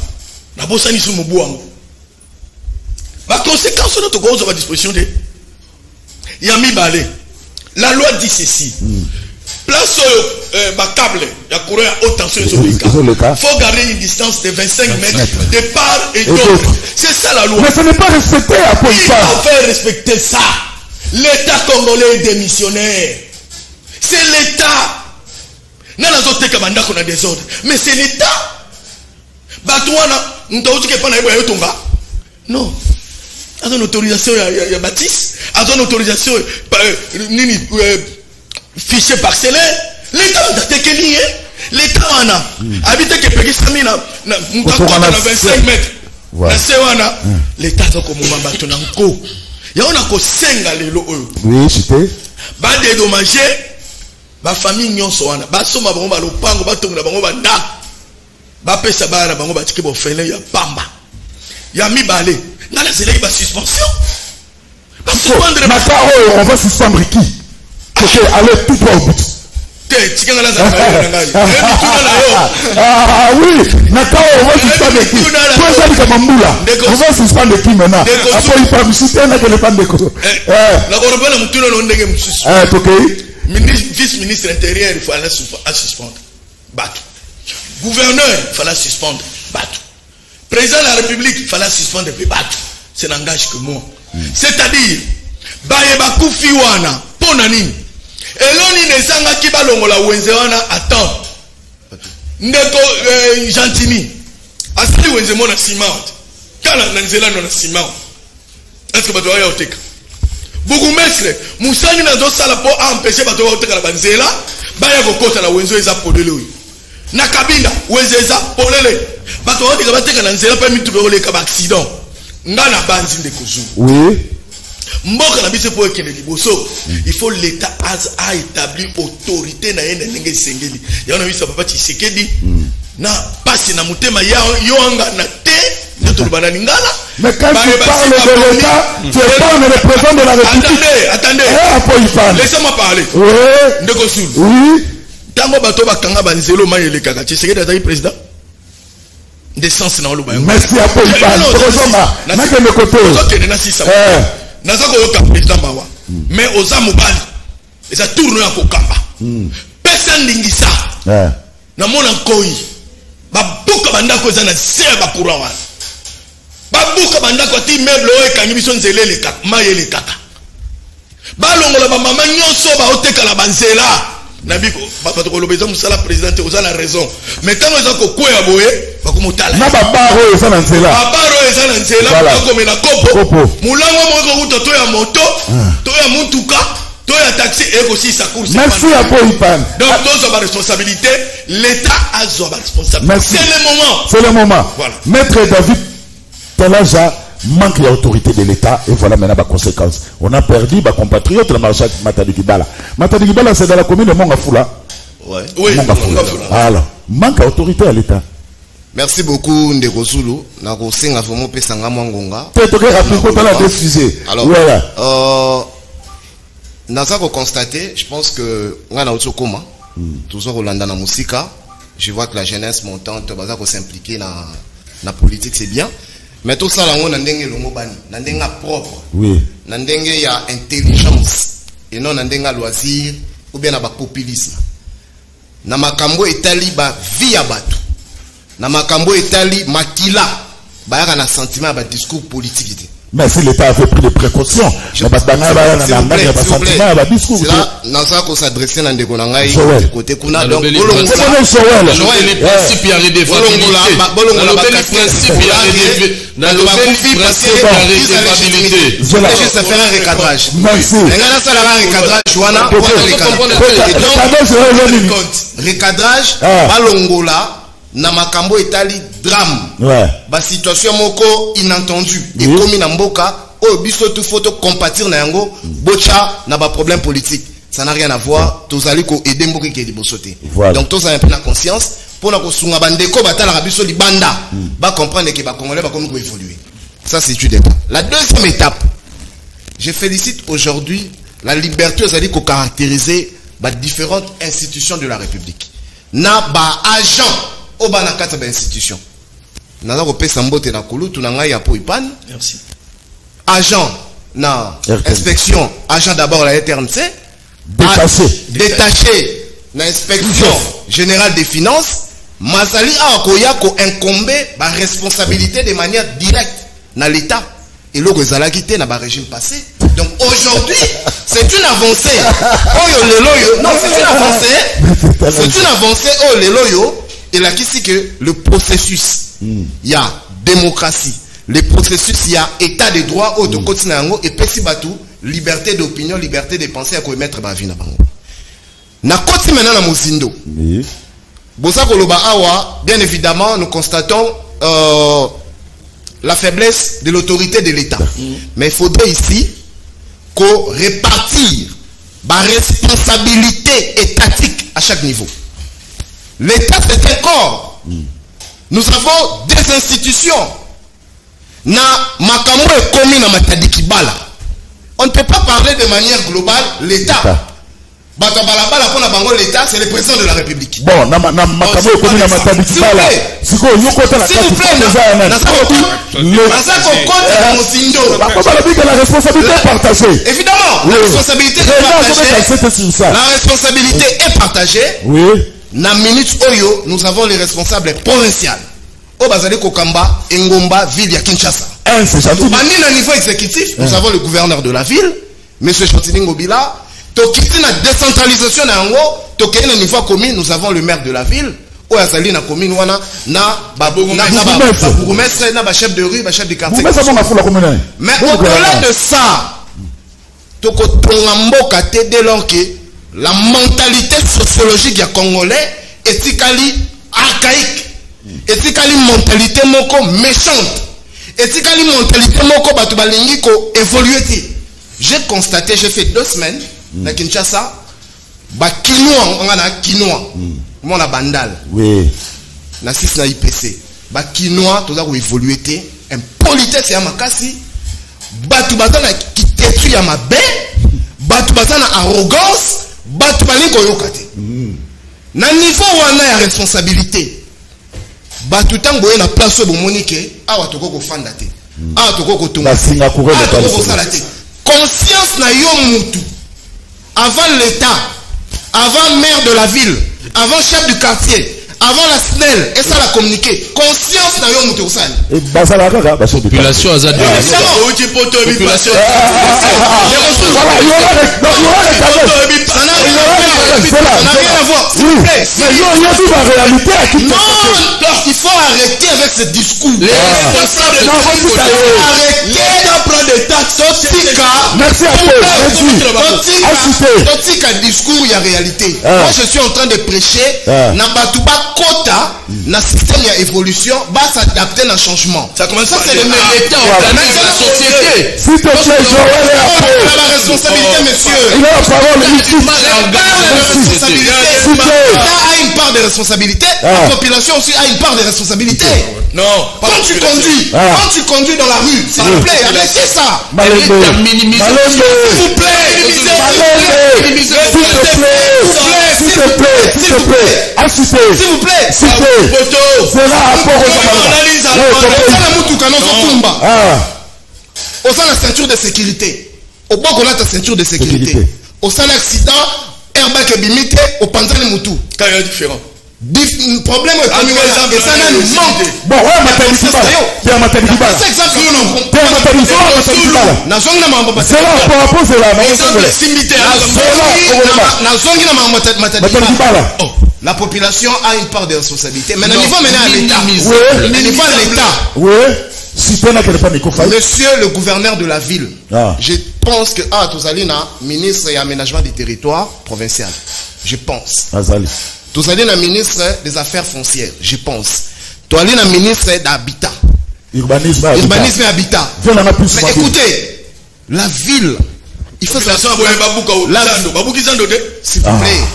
na bosani su mubu wango ba conséquences na to gozo ba disposition de Yami Balé. La loi dit ceci. Place au câble, il y a courant à haute tension sur le cas. Il faut garder une distance de 25 mètres de part et d'autre. C'est ça la loi. Mais ce n'est pas respecté à Poipan. Il faut faire respecter ça. L'État congolais est démissionnaire. C'est l'État. Nous avons des désordre. Mais c'est l'État. Batouana, nous avons dit que non. A une autorisation à Baptiste, a une autorisation fichier parcellaire. L'État n'a pas été l'État a habité que Pékin Samina, nous avons 25 mètres. L'État a comme un bateau n'anko. Il y a un senga lelo. Oui, c'était. Ba dédommager ba famille nyonso wana. Ba soma bango ba lopango ba tonga bango ba nda. Ba pesa ba na bango ba tike bo fele ya pamba. Ya mi balé. Dans la zélé, il va suspension. On va suspendre qui? Allez tout droit au but. Ah oui, Nakao, on va suspendre qui? On va suspendre qui maintenant? Après, il peut me citer, on n'a que le pan de Koso. Vice-ministre intérieur, il fallait suspendre. Battu. Gouverneur, il fallait suspendre. Battu. Président de la République, il fallait suspendre et battre. C'est n'engage que moi. C'est-à-dire, Bayeba Koufiwana, Ponanine. Et l'on y n'est qui balongo la Wenzewana, attends. Ndeko Gentini. Asali Wenzemo na Simao. Kala Nanzela na Simao. Est-ce que tu vas y aller? Bougumestre, Moussani n'a pas sala pour empêcher Bato Oteka la Banzela. Baya Gokota la Wenzo Eza Podele. Nakabinda, Wenzeza, Polele. Bato Oteka Bateka Nanzela, pas mis tout le cas d'accident. Ngana banzi de Kouzou. Oui. Mboka na bise pour ekende liboso. Il faut l'État a établi autorité na yene nenge sengeli. Ya on a vu ça papa Tshisekedi. Na passe na mutema ya yoanga na te na tolbana ngala. Mais quand tu parles de l'État, tu parles le président de la République. Attendez. Laissez-moi parler. Oui. Ndeko Soul. Oui. Tango bato bakanga banzelo mayele kaka Tshisekedi azali président. D'essence na oluba. Merci à Paul Ipan. Na que le côté. Nazako yoka président mawa. Mais oza mobali. Eza tourne ya kokamba. Pesa ndingisa. Na mona koi. Babuka bandako eza na se ba courant wana. Babuka bandako ti meuble o ekangi biso nzelele kaka, mayele kaka. Balongola ba mama nyonso ba oteka la banzela. Nabiko bato ko lobeza musala président oza la raison. Mais tant oza ko koya boye bakumutala. Na babaro eza na nzela. Babaro eza na nzela ko mena kopo. Mulango moko kuto to ya moto, to ya mutuka, to ya taxi et aussi sa course. Merci à Paul Ipan. Donc nous avons responsabilité, l'État a sa responsabilité. C'est le moment. C'est le moment. Voilà. Maître David Talaja manque l'autorité de l'État et voilà maintenant la conséquence. On a perdu ma compatriote la marchande Matadi Kibala. Matadi Kibala c'est dans la commune de Mongafula. Ouais. Oui. Mongafula. Alors, manque l'autorité à l'État. Merci beaucoup Ndeko Zulu. Nako senga fomo pesanga mwangonga. Peut-être rapidement la diffuser. Alors voilà. Nasa ko constater, je pense que ngana otokoma. Toujours Rolanda na musika. Je vois que la jeunesse montante baza ko s'impliquer na politique, c'est bien. Mais tout ça, on a ndenge longo bani, ndenga propre. Oui. Ndenga ya intelligence et non ndenga loisir ou bien na ba populisme. Na makambo etali ba via batu. Na makambo etali makila ba yaka na sentiment ba discours politique. Mais si l'État avait pris des précautions, je pas sentiment ba discours. Là, na ça qu'on s'adresser na ndeko na ngai côté kuna donc les principes à redevabilité. Je faire un recadrage. Merci. Recadrage balongola na makambo etali drame. Ba situation moko inattendu et comme na mboka o biso tout photo compatir na yango bocha na ba problème politique. Ça n'a rien à voir. Tozali ko aider mboka ke libosoté. Donc tous a un peu la conscience pour na ko sunga bandeko batala biso libanda ba comprendre que ba congolais ba comme ko évoluer. Ça c'est une étape. La deuxième étape, je félicite aujourd'hui la liberté aux alliés qui caractériser différentes institutions de la République. Na ba agent au banakata ba institution. Naza ko pesa mbote na kulu tunanga ya po ipan. Merci. Agent non, RTNC. inspection, agent d'abord la RTNC, détaché, l'inspection générale des finances, Mazali a akoyako incombé la responsabilité de manière directe dans l'État. Et là, vous allez quitter dans le régime passé. Donc aujourd'hui, c'est une avancée. Non, c'est une avancée. C'est une avancée. Oh, les loyaux. Et là, qui c'est que le processus, il y a démocratie. Le processus, il y a état de droit, et petit batou, liberté d'opinion, liberté de penser à quoi mettre ma vie. Na koti maintenant na Mozindo. Bosa Koloba Awa, bien évidemment, nous constatons la faiblesse de l'autorité de l'État. Mais il faudrait ici qu'on répartir la responsabilité étatique à chaque niveau. L'État, c'est un corps. Nous avons des institutions. Na makambo et komi na matadiki bala. On ne peut pas parler de manière globale l'État. L'État, c'est le président de la République. Bon, s'il vous plaît, la responsabilité est partagée. Évidemment, la responsabilité est partagée. La responsabilité est partagée. Oui. Na minute Oyo, nous avons les responsables provinciaux. Au Bazali Kokamba, Ngomba, ville à Kinshasa. À niveau exécutif, nous avons le gouverneur de la ville, M. Chantini Ngobila. Tokiti na décentralisation na ngo, tokiti na niveau commune, nous avons le maire de la ville. Au Azali na commune wana na bourgmestre na chef de rue, chef de quartier. Mais au-delà de ça, tokotonga mboka te dès lors que la mentalité sociologique ya congolais est archaïque. Est mentalité moko méchante. Est mentalité moko batu balingi ko évoluer. J'ai constaté, j'ai fait 2 semaines na Kinshasa, ba quinoa, on a quinoa, on a bandal. Oui. Na 6 na IPC. Ba quinoa, tout ça ko évoluer té, impolitesse ya makasi, batu bazana ki tetu ya mabe, batu bazana arrogance, batu balingo yokate. Na niveau wana ya responsabilité. Batu tango na place bo monike, awa toko ko fanda té. Awa toko ko tunga. Awa toko ko sala té. Conscience na yo mutu. Avant l'État, avant maire de la ville, avant chef du quartier, avant la SNEL, et ça l'a communiqué. Conscience na yo mutu osali. Et population azad. Population. Non, il faut arrêter avec ce discours. Les responsables de prendre des taxes. Merci à Totika discours, il y a réalité. Moi, je suis en train de prêcher. Nabatuba Kota, na système, il y a évolution, va s'adapter dans le changement. Ça commence à c'est le même état organise la société. S'il te plaît, Joël, la responsabilité, monsieur. Il a la parole, l'État a une part de responsabilité. La population aussi a une part de responsabilité. Non, quand tu conduis dans la rue, s'il vous plaît, arrêtez ça. S'il vous plaît. C'est là rapport au sein de la ceinture de sécurité. Au bord de la ceinture de sécurité. Au sein de l'accident, airbag et bimite, au pantalon moutou. Quand il y a différent. Problème et ça n'a nous manque. Bon, ouais, maternité. C'est exactement. La population a une part de responsabilité. Mais le niveau maintenant à l'État. Le niveau à l'État. Monsieur le gouverneur de la ville, je pense que Touzalina, ministre et aménagement des territoires provincial. Je pense. Touzalina, ministre des affaires foncières. Je pense. Touzalina, ministre d'habitat. Urbanisme et habitat. Mais écoutez, la ville, il faut ça. S'il vous plaît,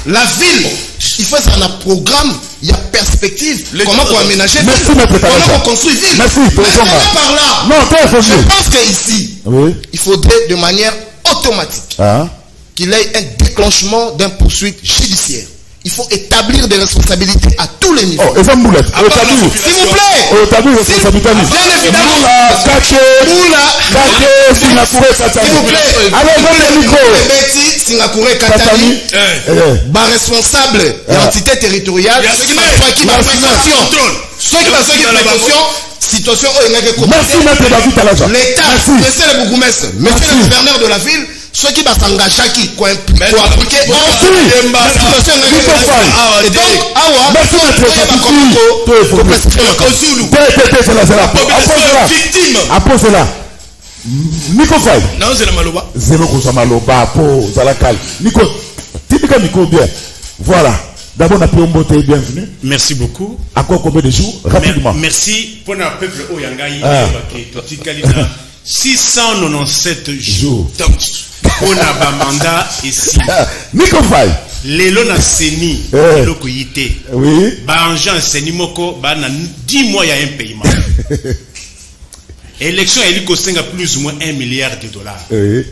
la ville, il faut ça un programme, il y a perspective. Comment on aménager, comment on construit ville. Merci, par là. Non, je pense qu'ici, il faudrait de manière automatique qu'il y ait un déclenchement d'une poursuite judiciaire. il faut établir des responsabilités à tous les niveaux. Oh, et ça m'boulette. S'il vous plaît. Oh, t'as vu responsabilité. Bien évidemment. S'il vous plaît. Allez, donne le micro. Betty, Singapour, Katani, responsable de l'entité territoriale, ceux qui situation merci maître David Talaja. l'État, monsieur le bourgmestre, monsieur le gouverneur de la ville, ceux qui s'engager qui pour appliquer après cela Nico Faye non c'est la maloba zéro Maloba pour Zalakal Nico typiquement Nico bien voilà. D'abord, on a pu beauté, bienvenue. Merci beaucoup. À quoi combien de jours? Rapidement. Merci pour le peuple Oyangaï. 697 jours. On a un mandat ici. Nico Faye. Lelo na seni. Lelo koyite. Oui. Banjan seni moko. Bana 10 mois il y a un paiement. Élection elle coûte plus ou moins $1 milliard. Oui.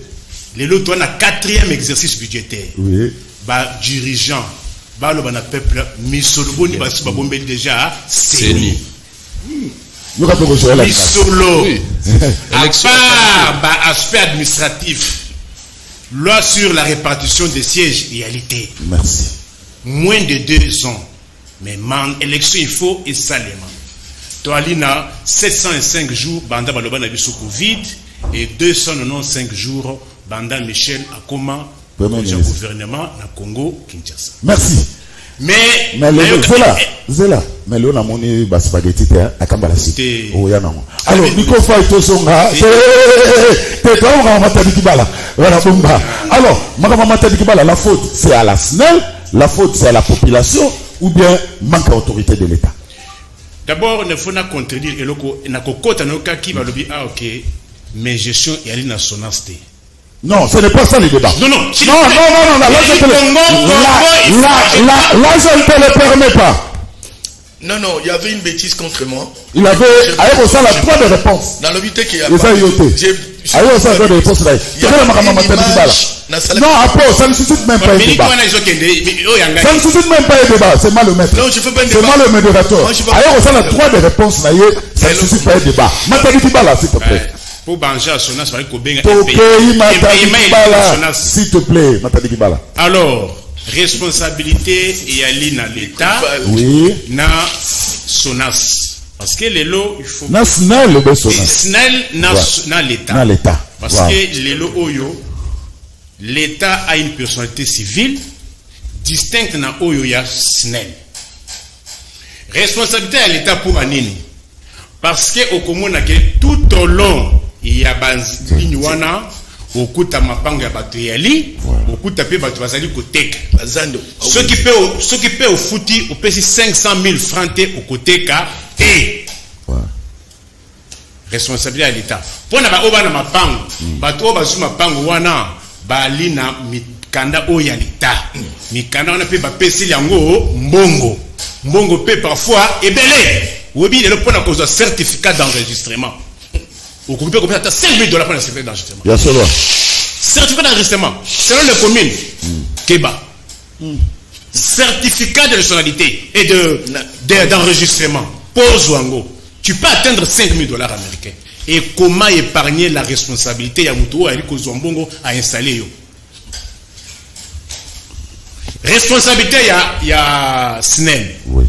Lelo toi na 4e exercice budgétaire. Oui. Ba dirigeant. Balo bana peuple misolo ni basi babombeli déjà seni misolo à part ba aspect administratif loi sur la répartition des sièges réalité merci moins de 2 ans mais élection il faut et salement toalina 705 jours banda baloba na biso covid et 295 jours banda Michel Akoma le gouvernement na Congo Kinshasa. Merci. Mais Zela, mais là on a moni bas spaghetti à Kambalasi. Oh ya non. Alors Nico Faye Tosonga, c'est quand on va matadi kibala. Voilà bomba. Alors, makama matadi kibala, la faute c'est à la SNEL, la faute c'est à la population ou bien manque d'autorité de l'État. D'abord, il faut contredire et loko na kokota no kaki ba lobi OK, mais gestion et ali na sonasté. Non, ce n'est pas ça le débat. Non, là, je ne te le permets pas. Non, il y avait une bêtise contre moi. Il avait, avec ça, la droit de réponse. Dans l'obité qu'il y a pas. Avec ça, la droit de réponse. Non, après, ça ne suscite même pas un débat. Ça ne suscite même pas un débat. C'est mal le maître. Non, je fais pas un débat. C'est mal le modérateur. Avec ça, la droit de réponse, ça ne suscite pas un débat. Matadi Kibala, s'il te plaît. Pour Banja à Sonas, il faut bien s'il te plaît, Matadi Kibala. Alors, responsabilité et aller dans l'État, oui, na Sonas. Parce que les lots, il faut. Na SNEL, le Sonas. SNEL, na l'État. Na l'État. Parce que les lots, Oyo, l'État a une personnalité civile distincte na Oyo ya SNEL. Responsabilité à l'État pour Anini. Parce que au Komona, tout au long, il y a des wana okuta mapango ya bato yali okuta pe bato bazali koteka bazando ceux qui paient au footy au pesi 500 000 francs au koteka et responsabilité à l'État pour na ba obana mapango bato bazu mapango wana bali na mikanda o ya l'État mikanda wana pe ba pesi yango mbongo pe parfois ebele obi le pona cause de certificat d'enregistrement. Vous pouvez compter à $5 000 pour le certificat d'enregistrement. Bien sûr. Certificat d'enregistrement. Selon les communes, Kéba. Certificat de nationalité et d'enregistrement. Pose Wango. Tu peux atteindre $5 000 américains. Et comment épargner la responsabilité Yamuto Aliko Zombongo à installer yo. Responsabilité il y a SNEL. Oui.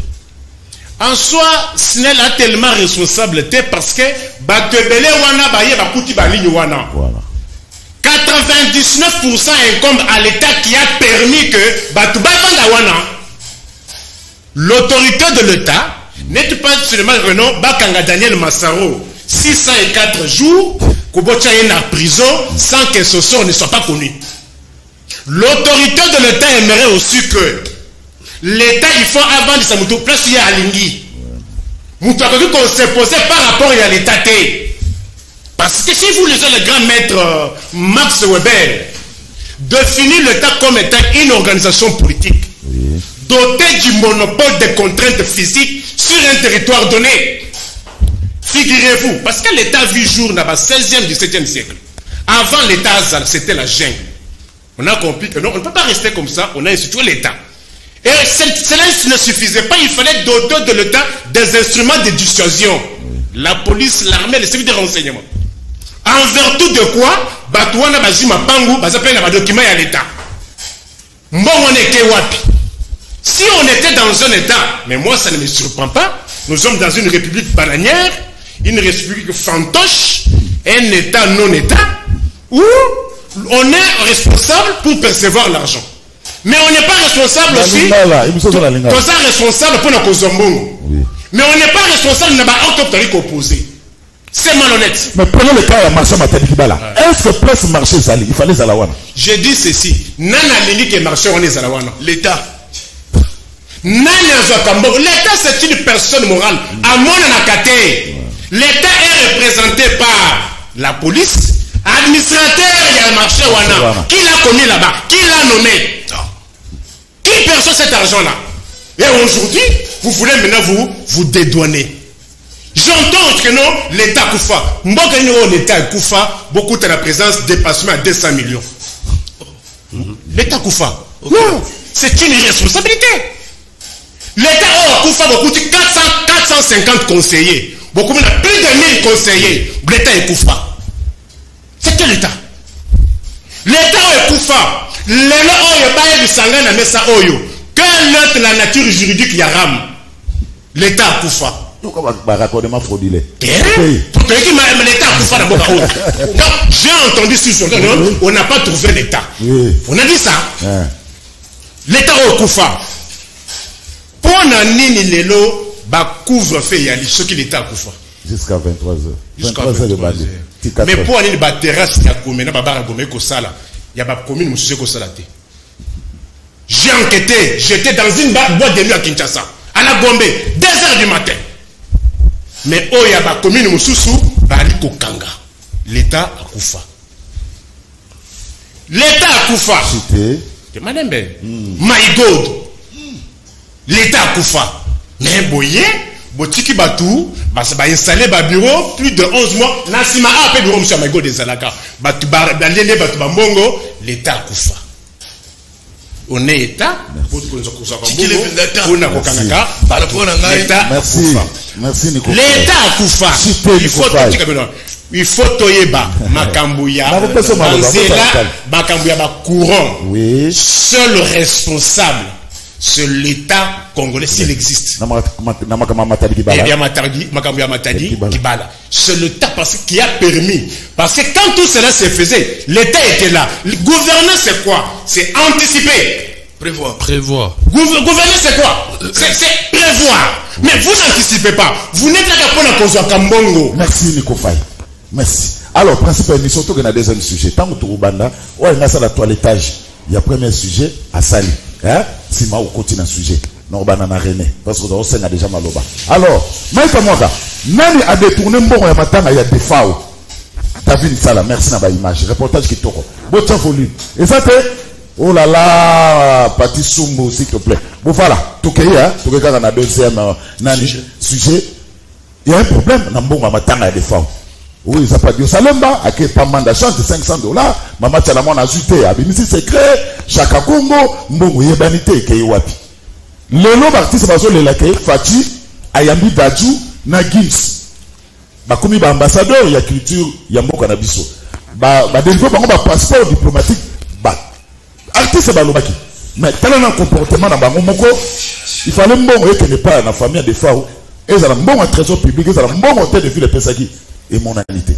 En soi, SNEL a tellement responsabilité parce que Batebele wana baye bakuti baligno wana. Voilà. 99% incombe à l'État qui a permis que Batubavanda wana. L'autorité de l'État n'est pas seulement Renaud Bakanga Daniel Massaro 604 jours Kobocha est en prison sans que ce sort ne soit pas connu. L'autorité de l'État aimerait aussi que l'État, il faut avant de sa moto, place il y a Alingi. Moutou a qu'on s'est posé par rapport à l'État. Parce que si vous lisez le grand maître Max Weber, définit l'État comme étant une organisation politique, dotée du monopole des contraintes physiques sur un territoire donné. Figurez-vous, parce que l'État vit jour dans le 16e, 17e siècle. Avant l'État, c'était la jungle. On a compris que non, on ne peut pas rester comme ça, on a institué l'État. Et cela ne suffisait pas, il fallait doter de l'État des instruments de dissuasion. La police, l'armée, les services de renseignement. En vertu de quoi, Batouana Bazima Pangu, Bazapé n'a pas document à l'État. Bon, on était wapi. Si on était dans un État, mais moi ça ne me surprend pas, nous sommes dans une république bananière, une république fantoche, un État non-État, où on est responsable pour percevoir l'argent. Mais on n'est pas responsable aussi. On est responsable pour nos Zombongo. Mais on n'est pas responsable de l'autorité opposée. C'est malhonnête. Mais prenons le cas de marché Matadikibala. Est-ce que place marché Zali, il fallait Zalawana? Je dis ceci. Nana Lili qui marché on est Zalawana. L'État. L'État c'est une personne morale. À mon anakate. L'État est représenté par la police, administrateur il y a le marché Wana. Qui l'a commis là-bas? Qui l'a nommé? Qui perçoit cet argent-là? Et aujourd'hui, vous voulez maintenant vous dédouaner. J'entends que non, l'État Koufa. L'État Koufa, beaucoup de la présence dépassement à 200 millions. L'État Koufa. Non, c'est une irresponsabilité. L'État Koufa, beaucoup de 450 conseillers. Beaucoup de plus de 1000 conseillers. L'État est Koufa. C'est quel État? L'État est Koufa. Quelle est la nature juridique Yaram? L'État Koufa. Raccordement frauduleux. J'ai entendu sur ce on n'a pas trouvé l'État. On a dit ça. L'État au Koufa. Pour Nini Lelo, couvre fait Yali, ce qui l'État Koufa. Jusqu'à 23h. 23h de Badi. Mais pour aller la terrasse, il y a combien de Kosala. Il y a pas commune, monsieur Kosala. J'ai enquêté, j'étais dans une boîte de nuit à Kinshasa, à la Gombe, 2h du matin. Mais oh, il y a ma commune Moussoussou, Bali Kokanga. L'État a Koufa. L'État a Koufa. C'est Madame My God. L'État a Koufa. Mais boyé, Botiki Batou, va installer un bureau, plus de 11 mois. Nassima a appelé bureau, monsieur My God des Alaka. Batou Balene, Batou Bambongo, l'État a Koufa. On est État. Merci Nico. L'État a Koufa. Il faut Toyeba, Makambouya, Banzela, Makambouya, courant. Seul responsable, c'est l'État congolais s'il existe. C'est l'État qui a permis. Parce que quand tout cela se faisait, l'État était là. Gouverner, c'est quoi? C'est anticiper. Prévoir. Gouverner, c'est quoi? C'est prévoir. Mais vous n'anticipez pas. Vous n'êtes là qu'à la cause de Kambongo. Merci Nico Faye. Merci. Alors, principal émission, il y a un deuxième sujet. Tant que tu Rubanda, on a la toilettage. Il y a un premier sujet à Sali. Si ma ou continue un sujet. Non, on a René. Parce que on a déjà maloba. Alors, Maïka Mwaka, Nani a détourné Mbongo ya Matanga, il y a des FAO. David Sala, merci na ba image. Reportage qui toko. Botia volume. Et ça te, oh là là, Pati Sumbo, s'il te plaît. Bon, voilà. Tout cas, on a deuxième sujet. Il y a un problème. Mbongo ya Matanga, il y a des FAO. Oui, ça pas dit Salemba, à qui pas mandat chance de $500. Maman Tchalamon a ajouté, Abimisi secret, Chaka Congo, Mbongo Yebanité, Kewapi. Le nom d'artiste, c'est le laquais, Fati, Ayambi Dadjou, Nagims. Bakoumi, ambassadeur, il y a culture, il y a Moko Nabiso. Délivré par passeport diplomatique, artiste, c'est Balobaki. Mais tel un comportement dans Bangomoko, il fallait Mbongo qui n'est pas dans la famille des FAO. Et ils ont un bon trésor public, ils ont un bon hôtel de ville de Pesaki. Et monalité.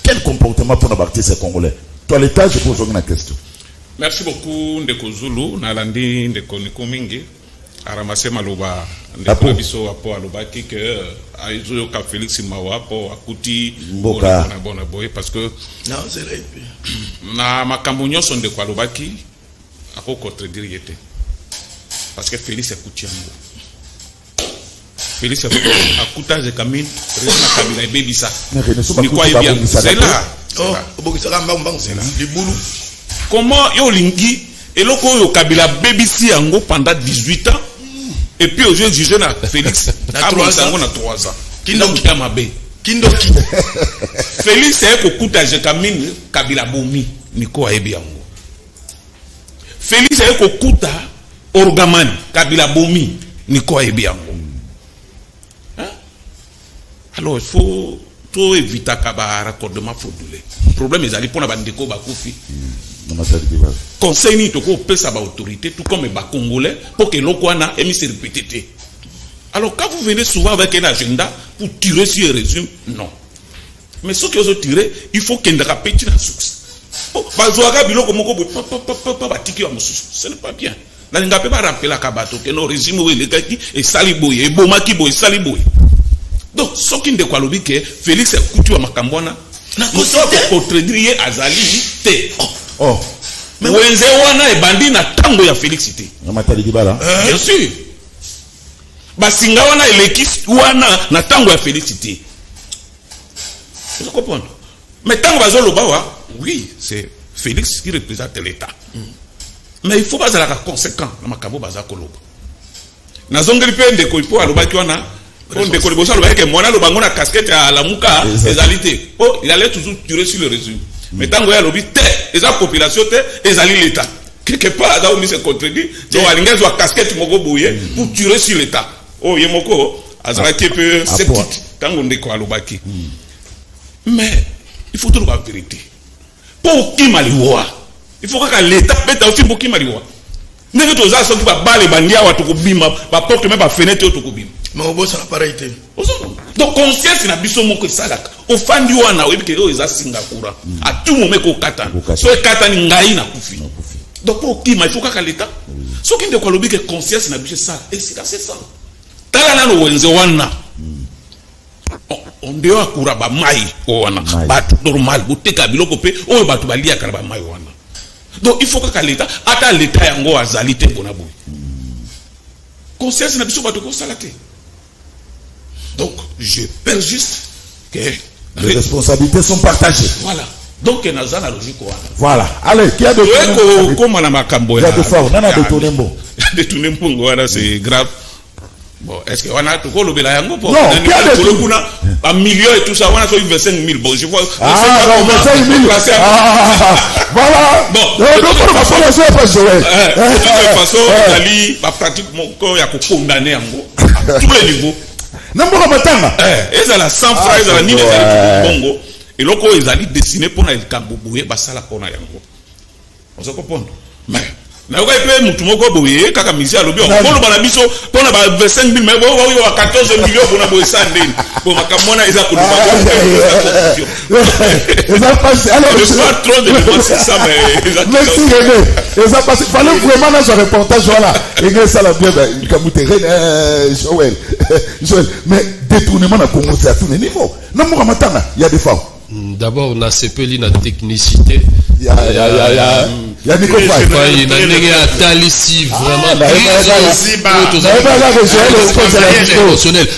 Quel comportement pour nos artistes congolais? Toi, l'État, je pose une question. Merci beaucoup, Ndeko Zulu. Nalandi Ndeko Nikomingi. A ramassé Maloba. Ndeko Biso Apo Alobaki que Aizo Ka Félix Mawa Apo Akuti Mboka. Parce que. Non, c'est vrai. Na Makambounion sont Ndeko Alobaki. Apo contredire. Parce que Félix Akuti Ambo. Félix Akuta de Kamil, Réna Kamila et Bébissa. Ni quoi est bien? C'est là. Comment Yolingi et loko yo Kabila Bébissi Ango pendant 18 ans et puis aujourd'hui jugé na Félix à 3 ans. Kindoki Amabe. Kindoki. Félix est Okuta de Kamil Kabila Bomi Niko Aebi Ango. Félix est Okuta Orgamani, Kabila Bomi, Niko Ebiango. Alors, il faut tout éviter un raccordement frauduleux. Le problème est que pour la bande de Kobakofi, conseil ni toko pesa ba autorité, tout comme les Congolais, pour que l'Okwana ait mis se répéter. Alors, quand vous venez souvent avec un agenda pour tirer sur les résumes, non. Mais ceux qui osent tirer, il faut qu'il y ait un rappel dans la source. Ce n'est pas bien. Ce n'est pas rappeler la Kabato, que nos régimes et Saliboye, et Bomakibo et Saliboye. Donc, ce qui ne décolle pas, que Félix est coutu à Makambona, nous sommes contredire Azali, té. Oh. Mais Wenze wana et bandi na tango ya Félixité. Bien sûr. Basinga wana et l'équipe wana na tango ya Félixité. Vous comprenez? Mais tango bazolo bawa, oui, c'est Félix qui représente l'État. Mais il faut pas être conséquent dans Makabo Bazakoloba. Nazongeli pe ndeko ipo alobaki wana. On décolle le bossa que moi le bangon a casquette à la mouka les alités. Oh, il allait toujours tirer sur le résumé. Mais tant qu'il y a lobby et la population les alliés l'État. Quelque part là où il se contredit, donc alingez ou casquette mogo bouillé pour tirer sur l'État. Oh, yemoko azaraki peu sceptique quand on décolle le baki. Mais il faut trouver la vérité. Pour qui maliwa? Il faut que l'État mette aussi pour qui maliwa. N'est-ce pas ça qui va baler bandia ou tout bima, va porter même pas fenêtre tout bima. Mais au bout, ça n'a pas été. Donc, conscience, il y a des gens qui sont là. Au fin du mois, il y a Singapour. À tout moment, il y a Katan. Soit Katan, il y a Koufi. Donc, pour qui, il faut que l'État. Ce qui est de que conscience, il y a des ça. Et c'est ça. Talana, on doit courir à Maï. Normal. Vous êtes à Bilokopé. On va tout balayer à Maï. Donc, il faut que l'État. Attends, l'État est en gros à Zalité pour Nabou. Conscience, il y a des gens qui sont là. Donc, je persiste que les responsabilités sont partagées. Voilà. Donc, il y a la logique. Voilà. Allez, qui a de comment on a Makambo? Il y a de force. Non, de Tonembo. De Tonembo, voilà, c'est grave. Bon, est-ce qu'on a tout le bélayango pour. Non, qui a de tout un million et tout ça, on a 25 000. Bon, je vois. Ah, non, 25 000. Voilà. Bon, de toute façon, Ali va pratiquement condamner à tous les niveaux. Et ça la 100 francs, ils ont mis les Bongo. Et là, ils ont dessiné pour les Kamboué, Basala Kona Yango. On se comprend. Mais, na ko pe mutu moko boye kaka misi alobi on ko bana biso pona ba 25 000 mais bo 14 millions pour na boye sandine pour makamona eza ko ça passe alors je pas trop de dépenser ça mais merci René ça passe fallait vraiment dans ce reportage voilà et ça la bien Kamuté Joël mais détournement na Congo c'est à tous les niveaux non mo matana il y a des femmes. D'abord, on a CPLI la technicité. Il y a Nico Faye. Il y a Négé Talisi, vraiment.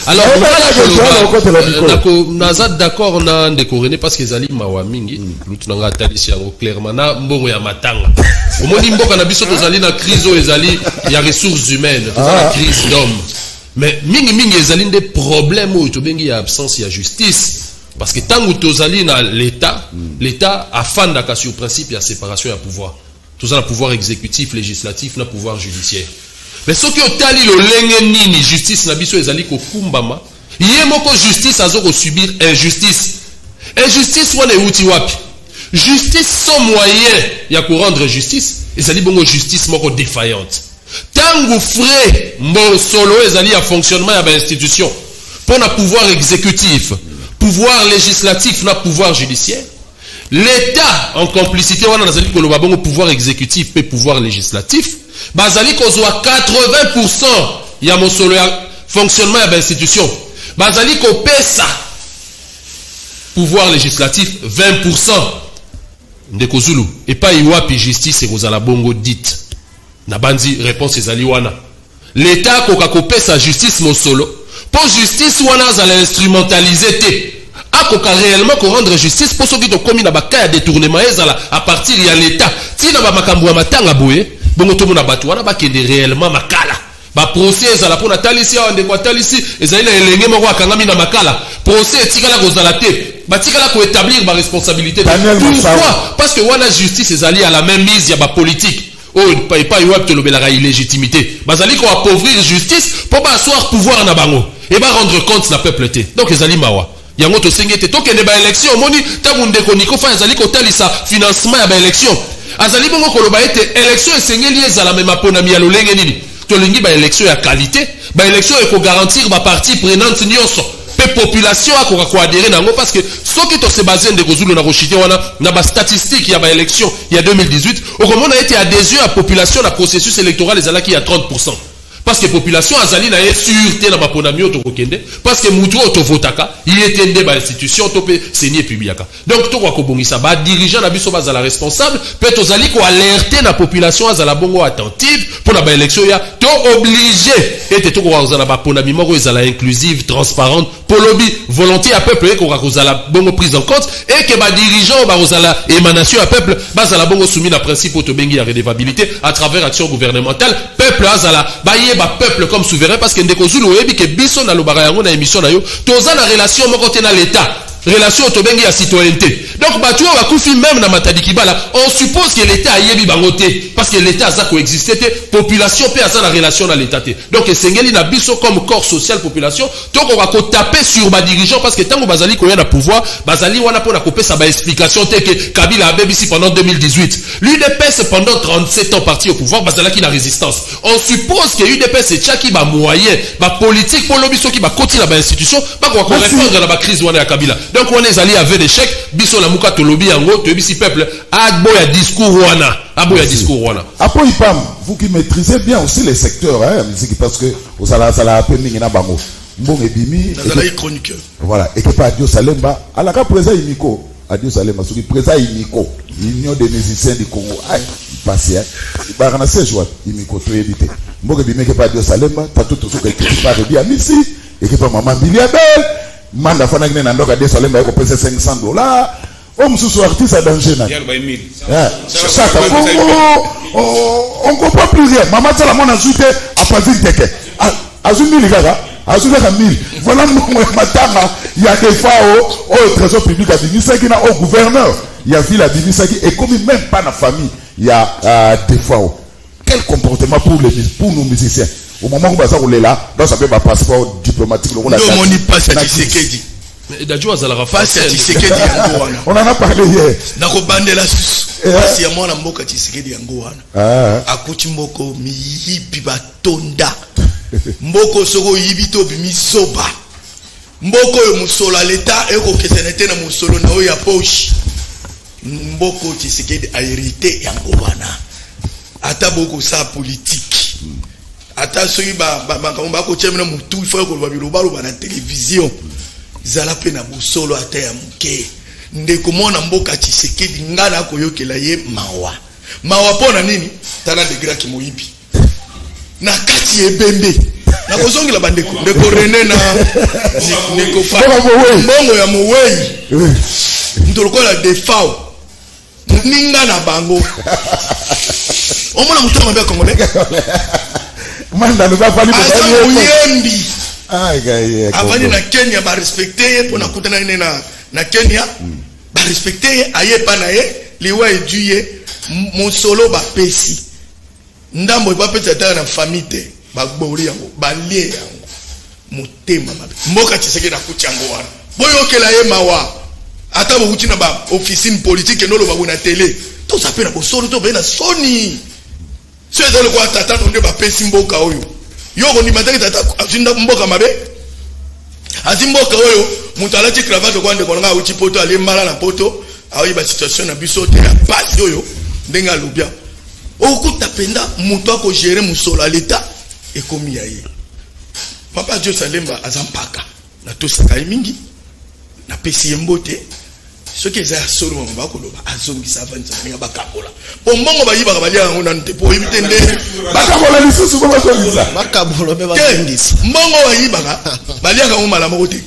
Alors, on a d'accord, on a décoré parce que Zali Mawamingi, nous avons Talisi clairement, na mbongo ya matanga. Au moins, Mboka na biso tozali na crise ezali, il y a ressources humaines, la crise d'hommes. Mais mingi ezali des problèmes où il y a absence, il y a justice. Parce que tant que tu as l'État a fan d'accord sur le principe de la séparation du pouvoir. Tout ça, le pouvoir exécutif, législatif, le pouvoir judiciaire. Mais ce qui est le lengeni justice, na biso ezali ko kumbama. Yemoko justice azo subir injustice. Injustice wana euti wapi. Justice sans moyen ya ko rendre justice, ezali bongo justice moko défaillante. Tangu frais mon solo ezali ya fonctionnement ya ba institution pour na pouvoir exécutif. Pouvoir législatif, na pouvoir judiciaire. L'État, en complicité, on a dit que le pouvoir exécutif et pouvoir législatif, bazali qu'on soit 80%, il y a mon solo fonctionnement de l'institution. Bazali qu'on paie ça. Pouvoir législatif, 20%. Ndeko Zulu. Et pas Iwapi justice et Rosala Bongo dite. Nabandi réponse est Zaliwana. L'État qu'on paie sa justice mon solo. Pour justice, on a l'instrumentaliser. Akoka réellement qu'on rendre justice pour ceux qui ont commis na cas détournement à partir de l'État. Si na ba makambo matanga boye, bongo to mona batu wana ba kende réellement makala. Ba procès za la pona talisi ande kwa talisi ezali na elenge moko akangami na makala. Procès tikala ko zalate. Ba tikala ko établir ba responsabilité. Pourquoi? Parce que wana justice ezali à la même mise ya ba politique. pas la illégitimité. Bazali ko appauvrir justice pour pas asseoir pouvoir na bango et ba rendre compte na peuple té. Donc ezali mawa. Yango to sengete to kende ba élection moni tabunde ko niko fa ezali ko talisa financement ya ba élection. Azali bongo ko loba ete élection esengeli ezala même apona mi ya lolenge nini. To lingi ba élection ya qualité, ba élection e ko garantir ba partie prenante nyonso. Pe population a ko adhérer nango parce que ce qui to se basé de kozulu na rochité wana na ba statistique ya ba élection il y a 2018 au comment on a été adhésion à population la processus électoral ezala ki ya 30%. Parce que la population azali na sûreté na baponami oto kokende parce que mutu oto votaka il était ba institution to pe seni publiaka. Donc to kwa kobongisa ba dirigeant na biso bazala responsable peut ozali ko alerter na population azala bongo attentive pour la ba élection ya to obligé et to kwa ozala baponami moko ezala inclusive transparente pour lobby volonté à peuple ko kozala bongo prise en compte et que ba dirigeant ba ozala émanation à peuple bazala bongo soumis na principe auto bengi ya redevabilité à travers action gouvernementale peuple azala baye ba peuple comme souverain parce que ndeko zulu oyebi ke biso na lobaka yango na émission na yo toza na relation moko te na l'état relation autobengi ya citoyenneté donc batu ba kufi même na matadi kibala on suppose que l'état ayebi bango te parce que l'état aza coexister te population pe aza na relation na l'état te donc esengeli na biso comme corps social population to ko ko taper sur ba dirigeant parce que tango bazali ko ya na pouvoir bazali wana po na kopesa ba explication te que Kabila a bebisi pendant 2018 l'UDPS pendant 37 ans parti au pouvoir bazala ki na résistance on suppose que UDPS et chaki ba moyen ba politique pour lobiso ki ba koti na ba institution ba ko répondre à la crise wana ya Kabila. Donc on est allé avec l'échec, biso la muka to lobby yango, to bisi peuple, aboya discours wana, aboya discours wana. Après Ipam, vous qui maîtrisez bien aussi les secteurs, hein, parce que vous allez appeler Ningina Bango, Mbong et Bimi, voilà, et que pas Adio Salemba, à la cas présent Imiko, Adio Salemba, celui présent Imiko, l'union des musiciens du Congo, aïe, passé, hein, il va rendre 16 jours, Imiko, tout éviter. Mbong et Bimi, que pas Adio Salemba, t'as tout ce qui part de bien ici, et que pas maman Biliabel. Manda fana ngine na ndoka de Salemba yako pesa $500. O msusu artiste à danger na. Ça on comprend plus rien. Maman ça la mona zute a pas dit teke. Azumi ligaka, azumi ka 1000. Voilà mon matanga, il y a des fois au trésor public à Bimisaki na au gouverneur. Il y a ville à Bimisaki et comme même pas na famille, il y a des fois quel comportement pour nos musiciens. Au moment où on est là, donc ça peut pas passeport diplomatique. On n'y passe à Tshisekedi. On en a parlé hier. Nako bandela si ya mwana mboka Tshisekedi yango wana. Akuti mboko miyipi batonda. Mboko soko yibito bimisoba. Mboko yo musolo leta eko kesenete na musolo na ya poche. Mboko Tshisekedi a hérité yango wana. Ata boko sa politique. Ata soki ba ko chemena mutu il faut ko ba biloba lo ba na télévision zala pe na busolo ata ya muke ndeko mona mboka Tshisekedi ngana ko yokela ye mawa pona nini tala de gra ki moyibi na kati ebembe na kozongela bandeko ndeko René na ndeko fa mbongo ya mowei ndoloko la defao ninga na bango omona mutu mabe congolais Manda nous va fallu avant na Kenya ba respecter pour na kutana na Kenya ba respecter aye pa na ye liwa eduye mon solo ba pesi ndambo ba pesa ta na famille ba gbori yango ba lie yango motema mabe mboka Tshisekedi na kuchango wana boyo kela ye mawa ata bo utina ba officine politique no lo ba na télé tout ça pe na bo solo to be na soni. Si vous avez le tata, on va passer mboka oyo. Yo on imagine tata azinda mboka mabe. Azimboka oyo, mutala ti cravate kwa ndeko nga uchi poto ale mala na poto, ayi ba situation na biso te ya passe oyo ndenga lubia. Okuta penda mutu ako gérer musolo à l'état et komi yaye. Papa Dieu Salemba azampaka. Na to sakai mingi. Na pesi mbote. Ce qui est à solo on va koloba azongi savante nga bakakola bombongo bayiba balia ngona nte po ibitende bakakola lisusu ko bazongisa bakabolo be bazongisa mbongo bayiba balia ka ngoma moko te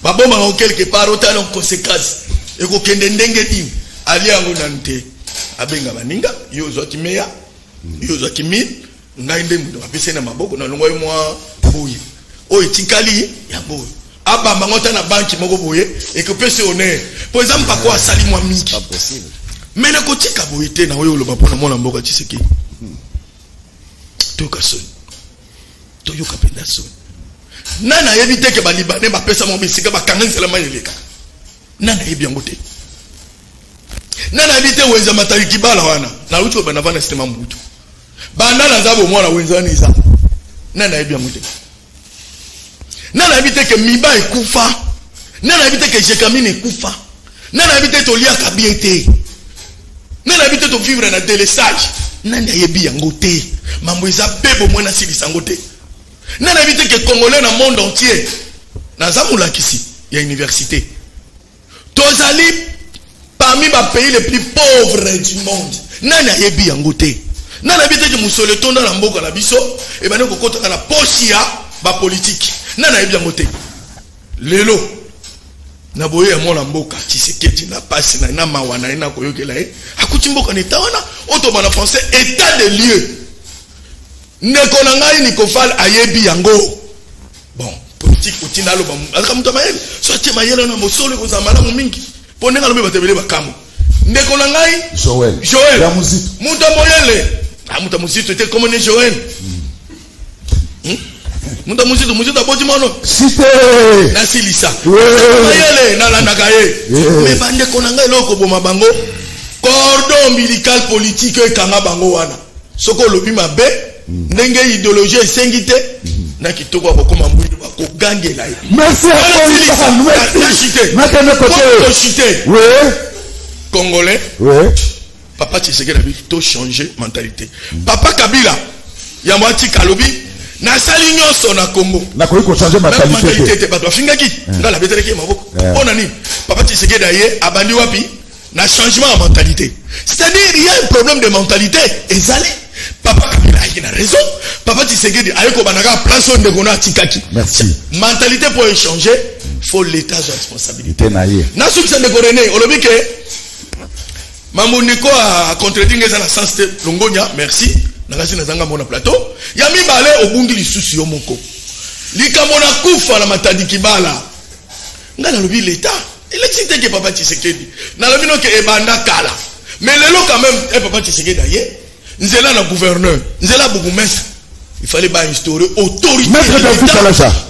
babomba ngo quelque part otala conséquence eko kende ndenge tim alia ngona nte abenga baninga yo zoti meya yo zoti mil ngai ndembo apese na maboko na longo mwa boye o etikali ya boye aba mangota na banki moko boye et que peut se honneur pour exemple pas quoi sali moi miki pas possible mais na kotika boye te na oyo lo ba pona mona mboka Tshisekedi toyoka soni toyoka mpenza soni nana yebi te ke balibane bapesa mo bisika bakanga nzela mai eleka nana yebi yango te nana yebi te wenza matali kibala wana na uti obana vana sistema mbutu banda na zabo mwana wenza ni za nana yebi yango te nana yebi te ke miba ekufa nana yebi te ke jekamine ekufa nana yebi te tolia kabien te nana yebi te to vivre na délestage nana yebi yango te mambo eza bebo mwana silisa yango te nana yebi te ke congolais na monde entier naza molakisi ya université tozali parmi pays les plus pauvres du monde nana yebi yango te nana yebi te ke musolo tonda na mboka na biso ebane kokota na poche ya ba politique nana yebi yango te lelo na boye ya mona mboka Tshisekedi na pasi na mawa na ina koyokela akuti mboka ni tawana otoba na français état de lieu ndeko na ngai Nikofal ayebi yango bon politique utina loba aka mtu mayele so ate mayele na mosolo ko za malamu mingi ponenga lobe batebele bakamo ndeko na ngai Joël ya muzito mtu moyele mtu muzito te comme ne Joël munda muzito aboti mono cité na silisa mayele na landaka me bande konanga eloko boma bango cordon ombilical politique ekanga bango wana soko lobi mabe ndenge idéologie esengite na kitoko akokoma mbwidu bakogangela ye merci oui congolais papa Tshisekedi a to changer mentalité papa Kabila ya mwati kalobi na sali nyonso na Congo na ko changer mentalité bato fingaki ngala beteleki maboko ona ni papa Tshisekedi aye abandi wapi na changement de mentalité c'est-à-dire il y a un problème de mentalité ezali papa Kabila a raison papa Tshisekedi aye ko banaka place de gona tikaki merci mentalité pour changer faut l'état de responsabilité na sukisa de René olobi ke mambo niko a contredire ça na sens de longonya merci nakasi nazanga mona plateau ya mibale obungi lisusu yo moko likambo na kufa na matadi kibala ngana lobi l'état il existe que papa Tshisekedi na lobi no ke ebanda kala mais lelo quand même papa Tshisekedi aye nzela na gouverneur nzela bourgmestre il fallait ba instaurer autorité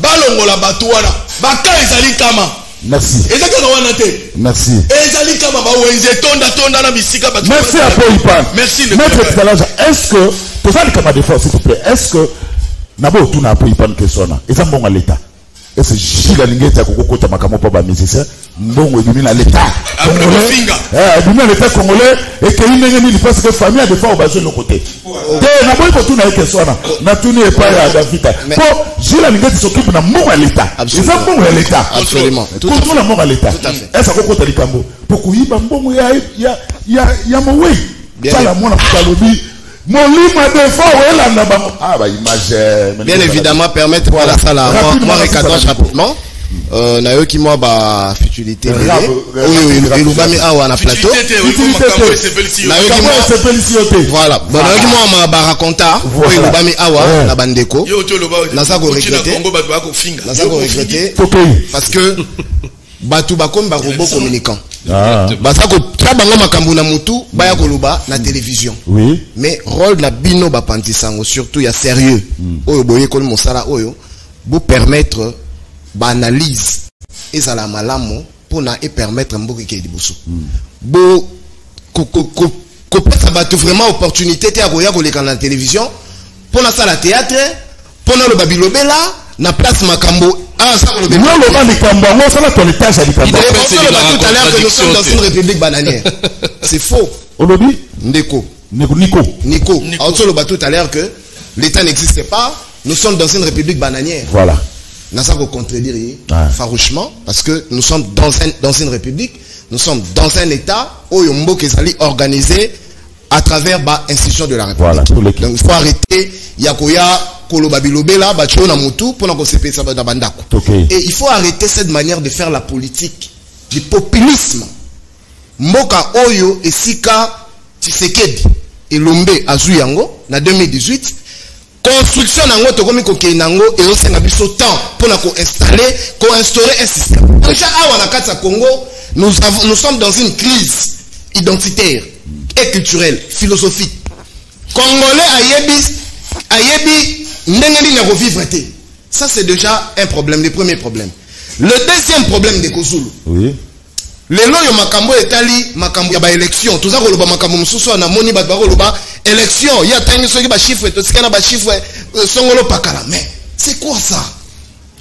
balongola bato wana baka ezali kama merci ezaka wana te merci ezali kama ba wenze tonda na bisika bato merci à Paul merci maître Talanja est-ce que pour ça le camarade de force s'il vous plaît est-ce que nabo tout na Paul Pan kesona eza mbongo l'état et c'est Gilles Lingeta kokota makamo pa ba musicien mbongo ebimi na l'état congolais ebimi na l'état congolais et que il n'y parce que famille a des fois au besoin de côté de nabo ko tout na kesona na tuni e pa ya Davita pour Gilles Lingeta s'occupe na mbongo l'état eza mbongo l'état absolument tout na mbongo l'état est-ce que kokota likambo pour kuiba mbongo ya mowe pala mona kalobi bien évidemment permettre voilà ça là moi recadrage rapidement na yo ki moi ba futilité oui lubami awa na plateau na yo ki moi voilà bon na yo ki moi ba raconta oui lubami awa na bandeko na ça ko regretter parce que batu bakom ba robot communicant basa ko trabango makambo na mutu baya koloba na télévision oui mais rôle la bino ba pantisango surtout ya sérieux oyo boye ko mosala oyo vous permettre ba analyse ezala malamu pona et permettre mboki ke liboso bo ko pesa batu vraiment opportunité te ya koleka na télévision pona sala théâtre pona lo babilobela na place makambo ça le tout à l'heure que nous sommes dans une république bananière. C'est faux. Nico. Also le tout à l'heure que l'État n'existe pas. Nous sommes dans une république bananière. Voilà. N'a ça contredire farouchement parce que nous sommes dans une république. Nous sommes dans un État où Yombo Kezali organisé à travers l'institution de la République. Voilà, donc il faut arrêter Yakoya Kolobabilobela Bacho na mutu pour na sepe ça na bandako. Et il faut arrêter cette manière de faire la politique du populisme. Mboka Oyo et Sika Tshisekedi et Lombe Azuyango na 2018 construction nango tokomi kokei nango et on s'en a biso temps pour na ko instaurer un système. Déjà awa na kati ya Congo nous sommes dans une crise identitaire et culturelle, philosophique. Congolais ayebi ndengeli na revivre te. Ça c'est déjà un problème, le premier problème. Le deuxième problème de Kozulu. Oui. Lelo yo makambo etali makambo ya ba élection. Toza ko loba makambo mususu na moni ba ko loba élection. Ya tangi soki ba chiffre to sikana ba chiffre songolo pakala. Mais c'est quoi ça?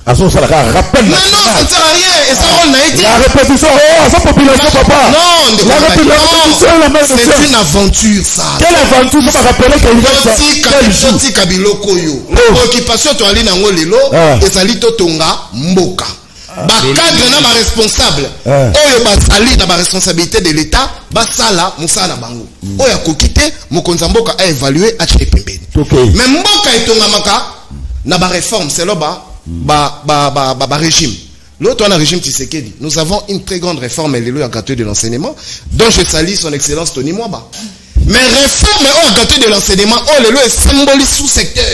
Ça rappelle. Non, ça ne sert à rien. Et ça rôle n'a été. La répétition, sa population, papa. Non, la répétition, c'est une aventure, ça. Quelle aventure? Je me rappelle qu'il y a Joti Kabilo Koyo. L'occupation, tu as dit dans Lelo, et ça lit Tonga, Mboka. Cadre n'a pas responsable. Oyo basali n'a pas responsabilité de l'État. Basala, Moussala Bango. Oya Kokite, Mokonzamboka a évalué à Tchepembe. Mais Mboka et Tonga Maka, n'a pas réforme, c'est là régime. L'autre, on a régime Tshisekedi. Nous avons une très grande réforme, elle est le gâteau de l'enseignement, dont je salue son excellence Tony Mwaba. Mais réforme au gâteau de l'enseignement, oh, le est symbolique sous-secteur.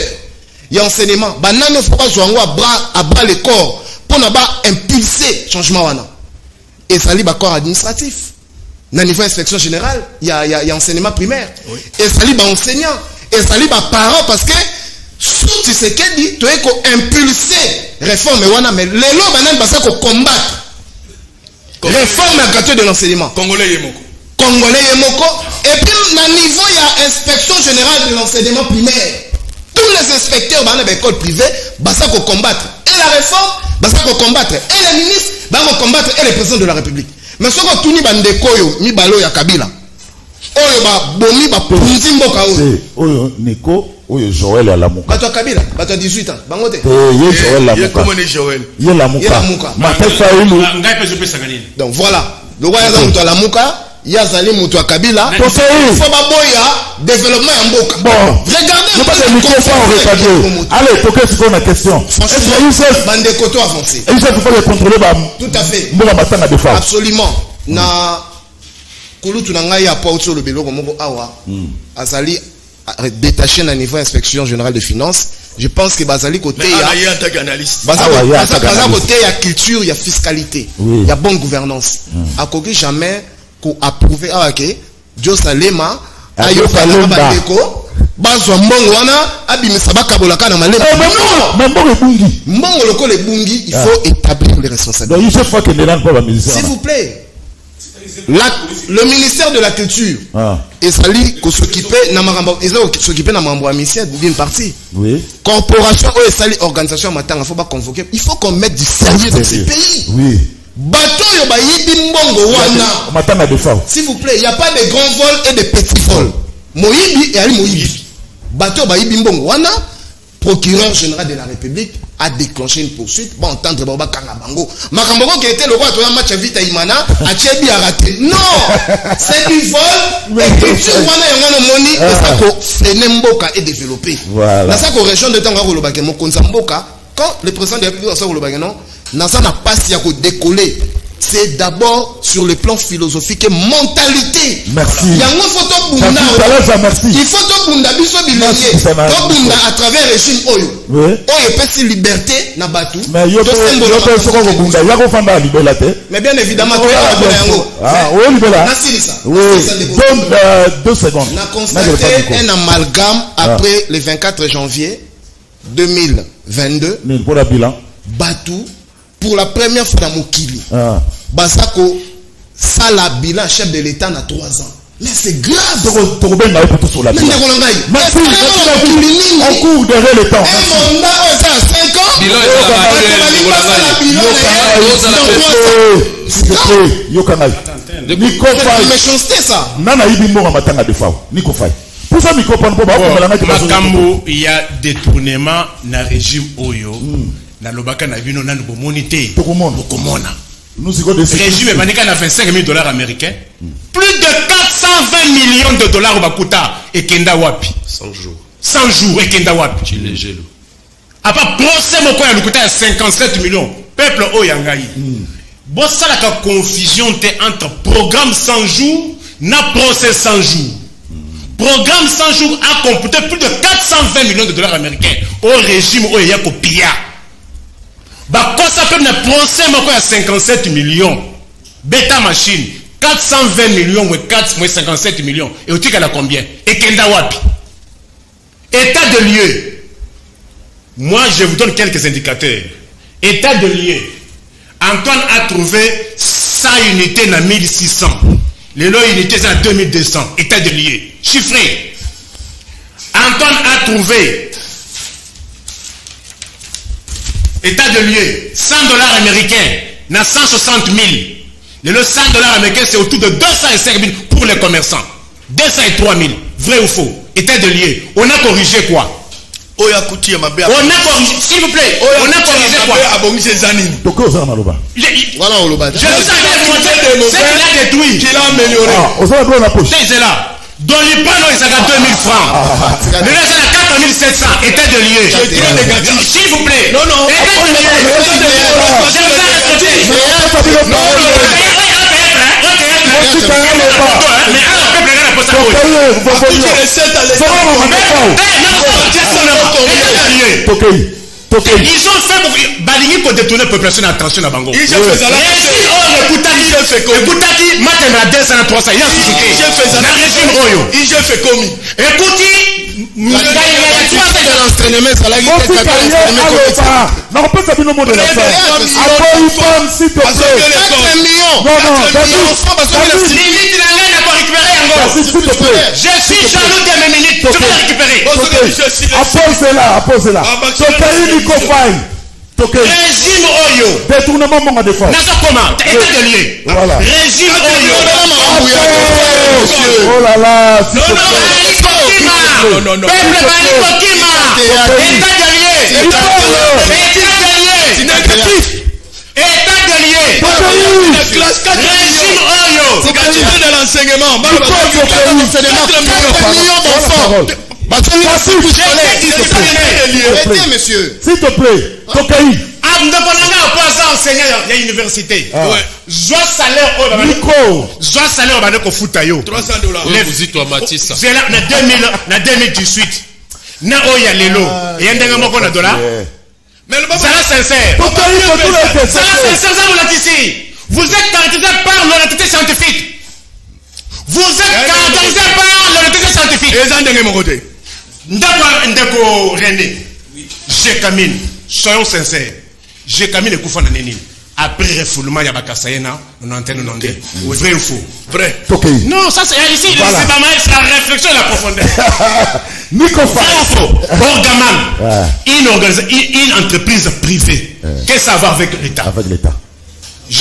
Il y a enseignement. Banane, il ne faut pas jouer à bras le corps pour ne pas impulser changement. Et ça lit corps administratif. Dans le niveau inspection générale, il y a enseignement primaire. Oui. Et ça lit enseignant. Et ça lit parents parce que sous Tshisekedi, tu es impulser réforme mais les lois bananes parce qu'on combattre réforme à gâteau de l'enseignement. Congolais Yemoko. Et puis à niveau il y a inspection générale de l'enseignement primaire. Tous les inspecteurs dans l'école privée, basta qu'on combattre et la réforme, basta qu'on combattre et les ministres, basta qu'on combattre et les présidents de la République. Mais ce qu'on tourne bandekoyo mi balo ya Kabila. Oyo ba bomi ba punzi mboka oyo. Oyo Nico. Oui, Joël à la Mouka. Bato Kabila, bato 18 ans. Bangote. Joël la Mouka. Comment est Joël? Il la Mouka. Donc voilà. Le roi Yazan la Mouka, Yazali Moutou Kabila. Il faut baboya développement en Mboka. Bon. Regardez. Allez, pour que ce qu'on a question. Franchement, bande koto avancé. Et ça, il faut les contrôler. Tout à fait. Absolument. Na Kulutu Nangaya a pas au le biloko moko awa. Azali détaché à niveau inspection générale de finances. Je pense que Bazali côté il y a un tant qu'analyste. Bazali côté il y a culture, il y a fiscalité, il y a bonne gouvernance. À côté jamais qu'on approuver ok Dieu Salema ayo Salema bandeko bazwa mbongo wana abimisa bakabolaka na malema. Mbongo loko le bungi, il faut établir les responsabilités. S'il vous plaît. Le ministère de la Culture et Sali s'occuper na mambo mission d'une partie. Oui. Corporation ou Sali organisation matanga faut pas convoquer. Il faut qu'on mette du sérieux dans ces pays. Oui. Bateau yo ba yibi mbongo wana. Matanga de fort. S'il vous plaît, il y a pas de grands vols et de petits vols. Moyibi et ali moyibi. Bateau ba yibi mbongo wana. Procureur général de la République a déclenché une poursuite. Bon, entendre Baba Kangabango. Makamboko qui était le roi de la match à Vita Imana a Tchebi a raté. Non! C'est du vol. Et culture, wana yongano moni, et ça ko freiner Mboka et développer. Voilà. Dans sa région de Tanga Rolobake, Mokonza Mboka, quand le président de la République a Rolobake, non, Nasa n'a pas si à décoller. C'est d'abord sur le plan philosophique et mentalité. Merci. Il y a une photo bunda. Il faut que bunda biso bilenge. To bunda à travers le régime oyo. Oui. Oyo pesi liberté na batu. Mais yo to bunda ya ko fanda liberté. Mais bien évidemment tu as yango. Ah, oui libéra. Oui. Donc 2 secondes. On a constaté un amalgame après le 24 janvier 2022. Pour le bilan. Batu pour la première fois dans Mokili. Basako, ça la bilan chef de l'État na 3 ans. Mais c'est grave. Mais on court derrière le temps. Un mandat ça à 5 ans. Bilan méchanceté ça. Nana Ibimbo Matanga de Fao. Nico Fay. Pour ça, Makambo, il y a détournement na régime Oyo. Na lobaka na bino na bomonité. Tokomona. Régime Manika na $25 000 américains. Plus de 420 millions de dollars au Bakuta et Kenda Wapi. 100 jours. 100 jours et Kenda Wapi. Chile. A pas procès mon coin Lukuta à 57 millions. Peuple Oyangaï. Bon, ça la confusion entre programme 100 jours na procès 100 jours. Programme 100 jours a computé plus de 420 millions de dollars américains au régime Oyako Pia. Bah, quand ça peut me procès, à 57 millions. Beta machine, 420 millions ou 57 millions. Et au tic, elle a combien? Et Kenda Wapi. État de lieu. Moi, je vous donne quelques indicateurs. État de lieu. Antoine a trouvé 100 unités dans 1600. Les lots unités sont à 2200. État de lieu. Chiffré. Antoine a trouvé état de lieu, $100 américains, dans 160 000. Les lots $100 américains, c'est autour de 205 000 pour les commerçants. 203 000. Vrai ou faux? État de lieu. On a corrigé quoi? On a corrigé, s'il vous plaît, on a corrigé quoi? Voilà, on le je vous avais montré ce qu'il a détruit. Qu'il a amélioré. C'est là. Dans les panneaux, ils ont 2000 francs. Le reste, c'est à 4700. État de lieu. S'il vous plaît. Non, non. État de lieu. Je vous ai respecté. Ils ont fait Balingi pour détourner la population d'attention à Bango. Écoutez, l'entraînement, ça l'a dit. Non, on peut savoir le mot de la fin. je suis jaloux de mes minutes. Tu peux récupérer. Appose-la. Régime Oyo. Détournement mon défense. Comment? État de lieu. Voilà. Régime Oyo. Oh là là. Non. Peuple Balikokima. État de lieu. État de lieu. Régime Oyo. C'est gratuit de l'enseignement. Monsieur. S'il te plaît, Tokaï. Enseignant à l'université. Soit salaire au soit salaire au $300. Vous dites toi Matisse. C'est là, en 2018. Na oya lelo. Et un dingue moko na dollar. Mais le ça sincère. Ça sincère, vous l'êtes ici. Vous êtes caractérisé par l'honnêteté scientifique. Vous êtes caractérisé par l'honnêteté scientifique. Et ça, mon côté. Ndeko René. J'ai Camille. Soyons sincères. J'ai Camille le Koufan Nénine. Après refoulement, il y a Bakasayena, on entend. Vrai ou faux? Vrai. Non, ça c'est ici, Voilà. c'est la réflexion et la profondeur. Microphone. Vrai ou faux? Orgaman, une entreprise privée. Qu'est-ce que ça va avec l'État? Avec l'État. 2-0.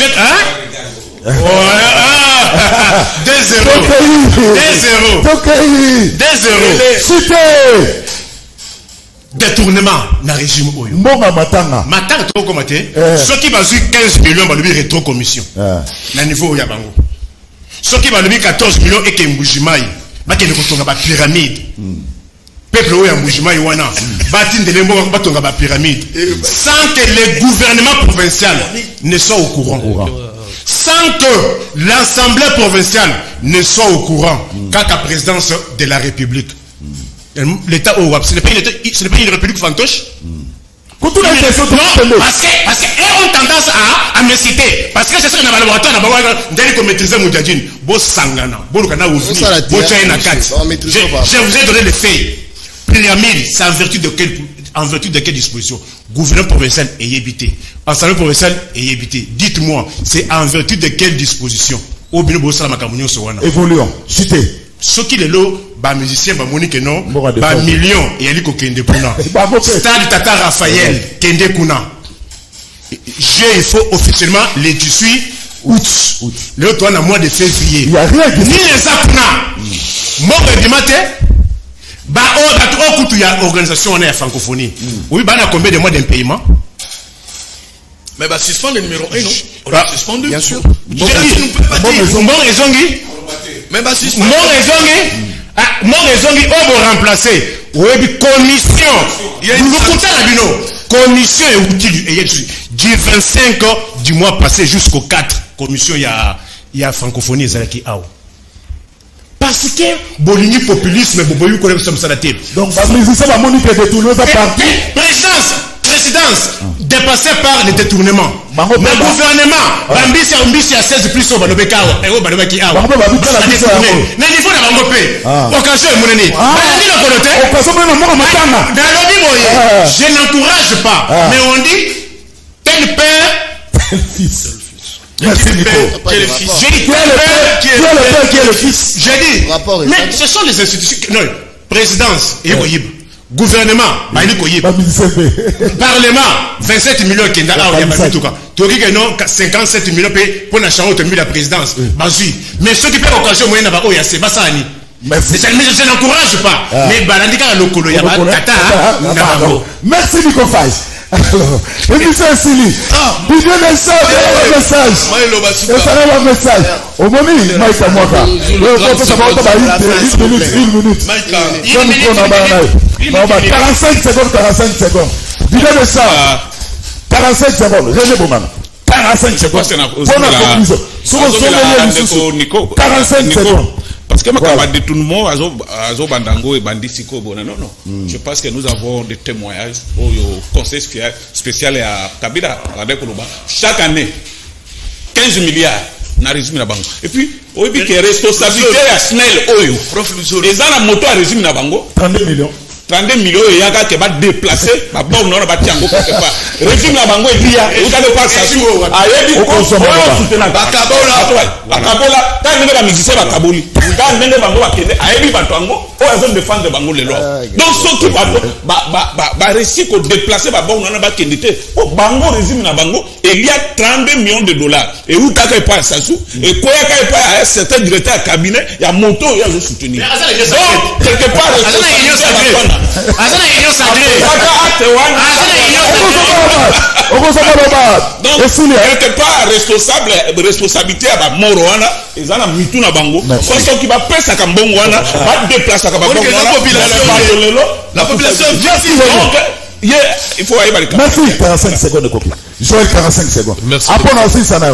2-0. Cité. Détournement dans le régime Oyo. Mbonga Matanga. Matanga trop comme ceux qui basent 15 millions dans le rétro-commission. Dans le niveau Yabango. Ceux qui basent 14 millions et qui Mbujimai. Baki ne kotonga ba pyramide. Peuple Oyo Mbujimai wana. Bati ndele mbo batonga ba pyramide. Sans que le gouvernement provincial ne soit au courant. Sans que l'Assemblée provinciale ne soit au courant. Quant à la présidence de la République. L'État au WAP, ce n'est pas une république fantoche. Non, parce qu'ils ont tendance à me citer. Parce que c'est ça que dans le laboratoire, on maîtriser Moudjadjine. Je vous ai donné les faits. Pyramide, c'est en vertu de quelle disposition? Gouvernement provincial est évité. Assemblée provinciale est évité. Dites-moi, c'est en vertu de quelle disposition? Évoluons. Cité. Ce qui est là, les musiciens, les moniques non, les millions, et ils kende kuna. Stade Tata Raphaël, kende kuna. Il faut officiellement le 18 août. Le autre, on a mois de février. Il n'y a rien qui ni les apna. Mon matin, il y a organisation en francophonie. Oui, il y a combien de mois d'impayement? Mais bah suspendre le numéro 1, non? On a suspendu. Bien sûr. Mon raisongi. Mais bah si mon raisongi, on va remplacer. Oui, commission. Commission est utile. Du 25 du mois passé jusqu'au 4, commission, il y a francophonie, qui a. Parce que Bolini populisme, Boboyou connaît comme ça la tête. Donc, les musiciens vont moniter des tournois à partir. Présidence dépassée par les détournements. Le gouvernement, Bambisi à 16 plus au Banobeka, et au Banobeki. Le niveau de Bangopé. Occasion est monnaie. Je n'encourage pas. Mais on dit tel père, tel fils. Merci Nico. Qui est le fils? J'ai dit tel père qui est le père, qui est le fils. J'ai dit. Mais ce sont les institutions. Non, présidence, gouvernement, parlement, 27 millions qui ont 57 millions pour la chambre de la présidence. Mais ceux qui peuvent occasion moyen d'avoir c'est pas ça. Mais je n'encourage pas. Mais Balandika Lokolo Yaba Tata. Merci Nico Faye. Alors, émission Sili. Bidon message. Et ça va un message. Au moment où Maïka Mwaka. Une minute. 45 secondes. Bidon message. 45 secondes. René Bouman. 45 secondes. Pour la conclusion. 45 secondes. Parce que ma détournement, Azo Bandango et Bandisiko, non. Je pense que nous avons des témoignages au conseil spécial à Kabila, chaque année, 15 milliards. Et puis, au but que responsabilité à Snell Oyo, les gens la moto à régime Nabango, 32 millions. 32 millions et Yaga qui va déplacer, ma bonne non, va tirer quelque part. Régime Nabango est lié, vous allez pas ça. Ayebi, on soutenant. Bakabola, quand on est la musicien à Kaboli, quand on est Bango à Kende, Ayebi Bantango, on va défendre Bango les lois. Donc, ceux qui va réussir à déplacer Bango non, va Kende, Bango régime Nabango, il y a 32 millions de dollars. Et où t'as pas ça sous, et quoi qu'il pas à un certain directeur à cabinet, il y a moto, il y a le soutenir. Donc, quelque part, donc, quelque part, responsabilité à Moroana, ils ont mis tout na bango. Parce qui va passer à Kambongwana, va déplacer à Kambongwana. La population vient il faut aller par le cas. Merci, 45 secondes de coquille. Joël, 45 secondes. Merci. Après, aussi, ça n'a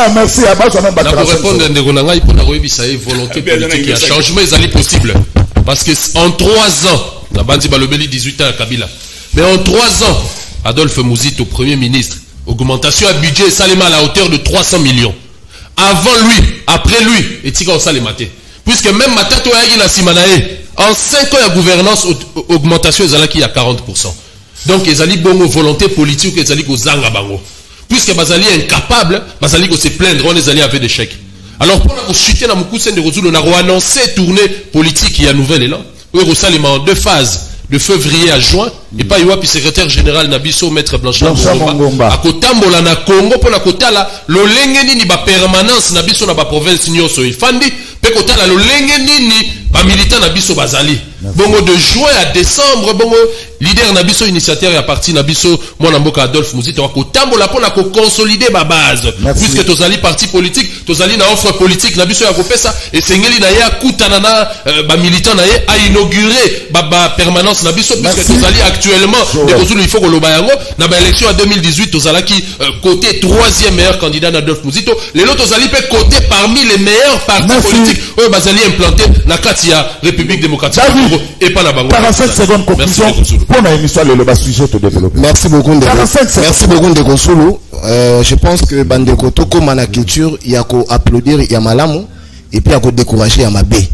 merci à base, on a pour répondre à Ndegonanga, il faut la volonté politique et un changement, ils allaient possible. Parce que en 3 ans, la Bandi Balobeli 18 ans à Kabila, mais en 3 ans, Adolphe Mouzito, Premier ministre, augmentation à budget Salema à la hauteur de 300 millions. Avant lui, après lui, et Tika Osalemate. Puisque même Matato Yagi na Simanae, en 5 ans de gouvernance, augmentation, ils allaient qui à 40%. Donc, ils allaient bongo volonté politique, ils allaient Zanga Bango. Puisque Bazali est incapable, Bazali se plaindre, on les allait avec des chèques. Alors, pour la chuter dans Moukou Sen de Rozoul, on a annoncé tournée politique il y a nouvelle élan. Oui, Rosalima en 2 phases, de février à juin, et pas Yoapi secrétaire général Nabiso, maître Blanchard Mongomba. À Kotambola na Congo, pour la Kotala, le lengeni ni ba permanence Nabiso na ba province Nyoso Ifandi, pe Kotala le lengeni ni ba militant Nabiso Bazali. Bongo de juin à décembre, bongo leader Nabiso initiateur à parti Nabiso, mon amboka Adolphe Mouzito, à Kotambola pour la consolider ma base. Puisque Tozali parti politique, Tozali na offre politique, Nabiso ya Kopesa, et Sengeli na ya Koutanana, ba militant na ya a inauguré ba permanence Nabiso, puisque Tozali actuellement, il faut que le bayango, na ba élection en 2018, Tozala qui côté 3e meilleur candidat d'Adolphe Mouzito, les autres Tozali peut côté parmi les meilleurs partis politiques, eux Bazali implanté la Katia République démocratique et pas la Bango. 45 secondes conclusion pour la émission le bas sujet te développer. Merci beaucoup de Konsulu. Je pense que Bandeko Toko mana culture, il y a qu'à applaudir, il y a malamu et puis il y a qu'à décourager, il y a mabé.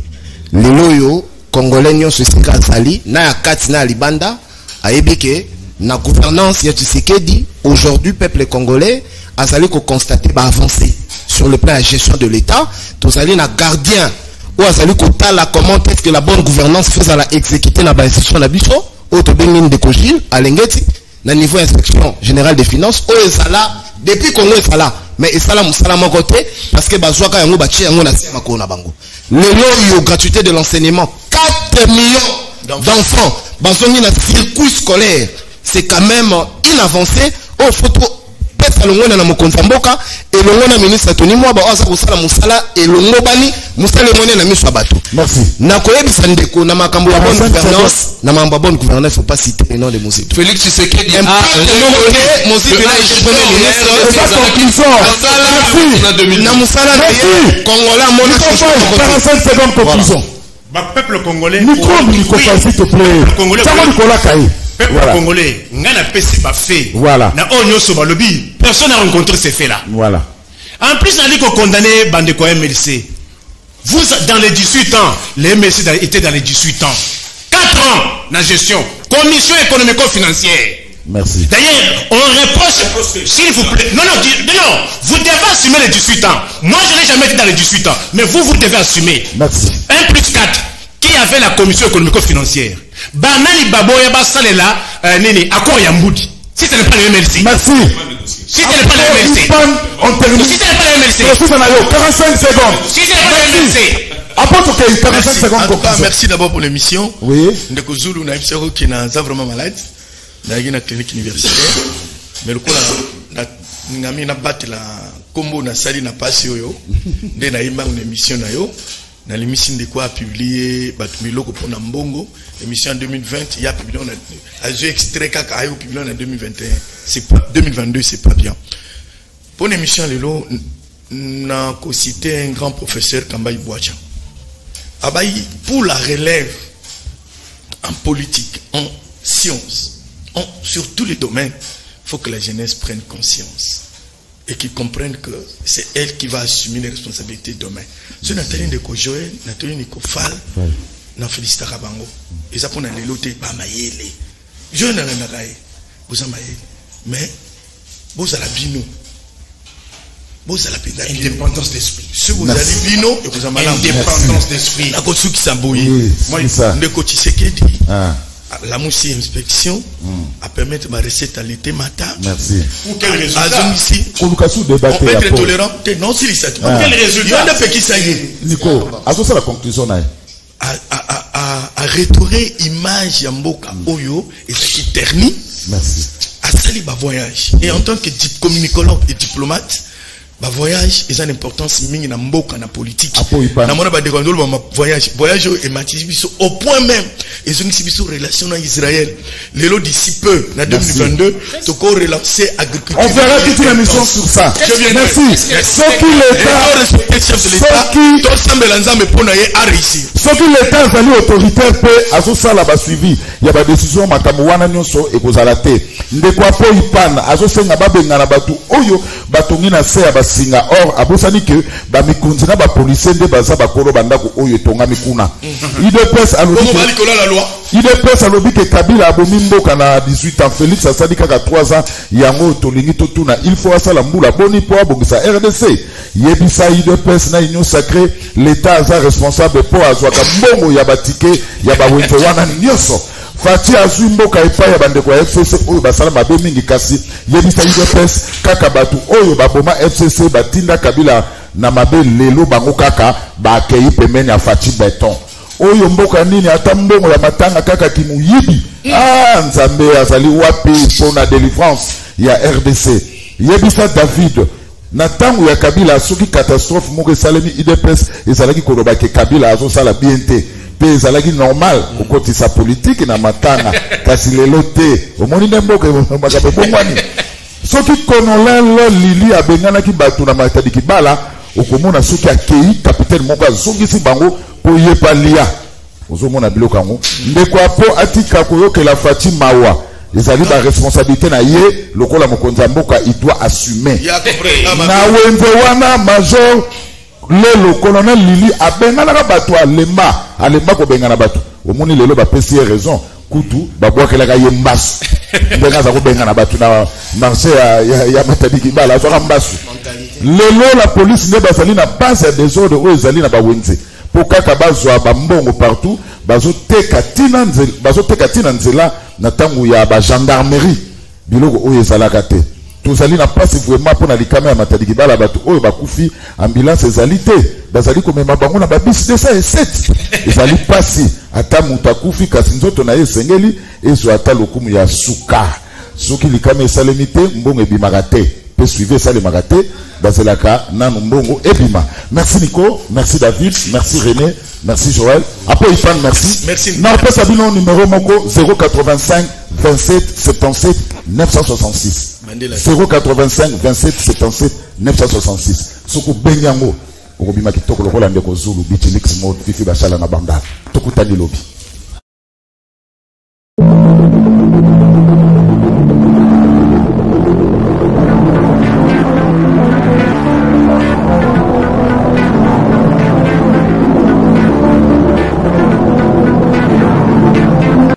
Les loyaux congolais n'ont ce sika sali na katina libanda a ebeke na gouvernance ya Tshisekedi. Aujourd'hui peuple congolais a sali ko constater ba avancer sur le plan de la gestion de l'État. Tous allés na gardien ou a sali ko tala comment est-ce que la bonne gouvernance fait à la exécuter na ba institution na biso auto benine de Kojil à l'engeti na niveau inspection générale des finances o ezala depuis Congo ezala mais ezala musala mon côté parce que bazwaka yango bachi yango na sema ko na bango le gratuité de l'enseignement 4 millions d'enfants bazongi na circuit scolaire c'est quand même une avancée au photo peut-être longo na mokonza mboka et longo na ministre Tony Mwaba oza kusala musala et longo bani musala ngone na miso bato. Merci. Na koyebisa ndeko na makambo ya bonne gouvernance na mambo bonne gouvernance faut pas citer le nom de Mouzito. Félix Tshisekedi Mouzito na musala Congolais mon 45 secondes conclusion. Peuple congolais s'il te plaît. Peuple congolais, ngana pesi ba fait. Voilà. Na onyo so balobi, personne n'a rencontré ces faits là. Voilà. En plus, on a dit qu'on condamnait Bandeko MLC. Vous, dans les 18 ans, les MSC étaient dans les 18 ans. 4 ans, la gestion. Commission économico-financière. Merci. D'ailleurs, on reproche, s'il vous plaît, non, vous devez assumer les 18 ans. Moi, je n'ai jamais été dans les 18 ans, mais vous devez assumer. Merci. 1 plus 4, qui avait la commission économico-financière? Banani Baboya Basalela, Nini, Akor Yamboudi. Si ce n'est pas le MLC. Merci. Si ce n'est pas le MLC. On termine. Si ce n'est pas le MLC. 45 secondes. Si ce n'est pas le MLC. Apporte 45 secondes. Merci d'abord pour l'émission. Oui. Ndeko Zulu na MCO qui n'a vraiment malade. Dans une clinique universitaire. Mais le coup là, ngami na battre la combo na sali na passe yo. Nde na imba une émission na yo. Dans l'émission de quoi a publié Batumiloko pour Nambongo, l'émission en 2020, il y a publié, on a extrait kaka a publié en 2021. C'est pas 2022, c'est pas bien. Pour l'émission Lelo, on a cité un grand professeur Kambaï Bouacha. Abaï, pour la relève en politique, en sciences, sur tous les domaines, il faut que la jeunesse prenne conscience et qu'ils comprennent que c'est elle qui va assumer les responsabilités demain. Ce Nathalie de Joël, Nathalie de Fall, na félicite Rabango. Et ça pour na lelote ba mayele. Je na na raé. Vous en mayele. Mais vous à la bino. Vous à la pédale. Indépendance d'esprit. Ce vous allez bino et vous en malade. Indépendance d'esprit. La kosu qui s'amboye. Moi de ko Tshisekedi. La moussie inspection à permettre ma recette à l'été matin. Merci. Pour quel résultat? On peut être tolérant. Non, si les pour quel résultat? Il y a un peu qui ça y est. Nico, à quoi ça la conclusion là? À restaurer image Yamboka Oyo et ce qui ternit. Merci. À salir ma voyage. Et en tant que communicologue et diplomate, ma voyage est une importance mingi na mboka na politique. Na mona ba dekondolo ma voyage et matibiso au point même et ce qui biso relation à Israël. Lelo d'ici peu na 2022 to ko relancer agriculture. On fera toute une émission sur ça. Merci. Ce qui l'État chef de l'État to sambela nzambe pona ye a réussi. Ce qui l'État zali autoritaire peut aso sala ba suivi ya ba décision makambo wana nyonso e kozala te. Ndeko apo ipana aso senga ba benga na batu oyo batongi na se ya singa or abosani que ba mikunzi na ba policier nde baza bakolo bandako oyo tonga mikuna IDPS alobi que Kabila abomi mboka na 18 ans Félix asali kaka 3 ans yango tolingi totuna il faut asala mbula boni po abongisa RDC yebisa IDPS na union sacrée l'état aza responsable po azwaka mbongo ya batike ya bawenze wana nyonso Fati azui mboka epai ya bandeko ya FCC oyo basala mabe mingi kasi yebisa IDPS kaka batu oyo baboma FCC batinda Kabila na mabe lelo bango kaka bakei pembeni ya Fati beton oyo mboka nini ata mbongo ya matanga kaka kimuyibi nzambe azali wapi pona délivrance ya RDC yebisa David na tangu ya Kabila soki catastrophe moko esalemi IDPS ezalaki koloba ke Kabila azosala BNT pe ezalaki normal kokotisa politique na matanga kasi lelo te omoni nde mboka makabe bongwani soki Colonel Lili abenganaki bato na Matadi Kibala okomona soki akei capitaine moko azongisi bango po yepa lia ozomona biloko yango ndeko apo atika koyokela Fati Mawa ezali ba responsabilité na ye lokola mokonzi ya mboka il doit assumer na wenze wana major lelo colonel Lili abenganaka bato alemba kobengana bato omoni lelo bapesi ye raison kutu babwakelaka ye mbasu ndenga za kobengana bato na marché ya Matadi Kibala azwaka mbasu lelo la police ne bazali na base ya désordre oyo ezali na bawenze po kaka bazwa bambongo partout bazoteka tina nzela na tangu ya ba gendarmerie biloko oyo ezalaka te tozali na pasi vraiment pour na likama ya Matadi Kibala bato oyo bakufi ambulance ezali te bazali komema bango na babisi 207 ezali pasi ata mutu akufi kasi nzoto na ye esengeli ezwa ata lokumu ya suka soki likama esalemi te mbongo ebimaka te pe suivre esalemaka te bazelaka nanu mbongo ebima. Merci Nico, merci David, merci René, merci Joël. Après Ifan, merci. Merci. N'empêche Sabino numéro Moko 085 27 77 966. 085 27 77 966. Soko Benyango. Okobima kitoko lokola ndeko Zulu Bichilix mode fifi bashala na banda. Tokutani lobi.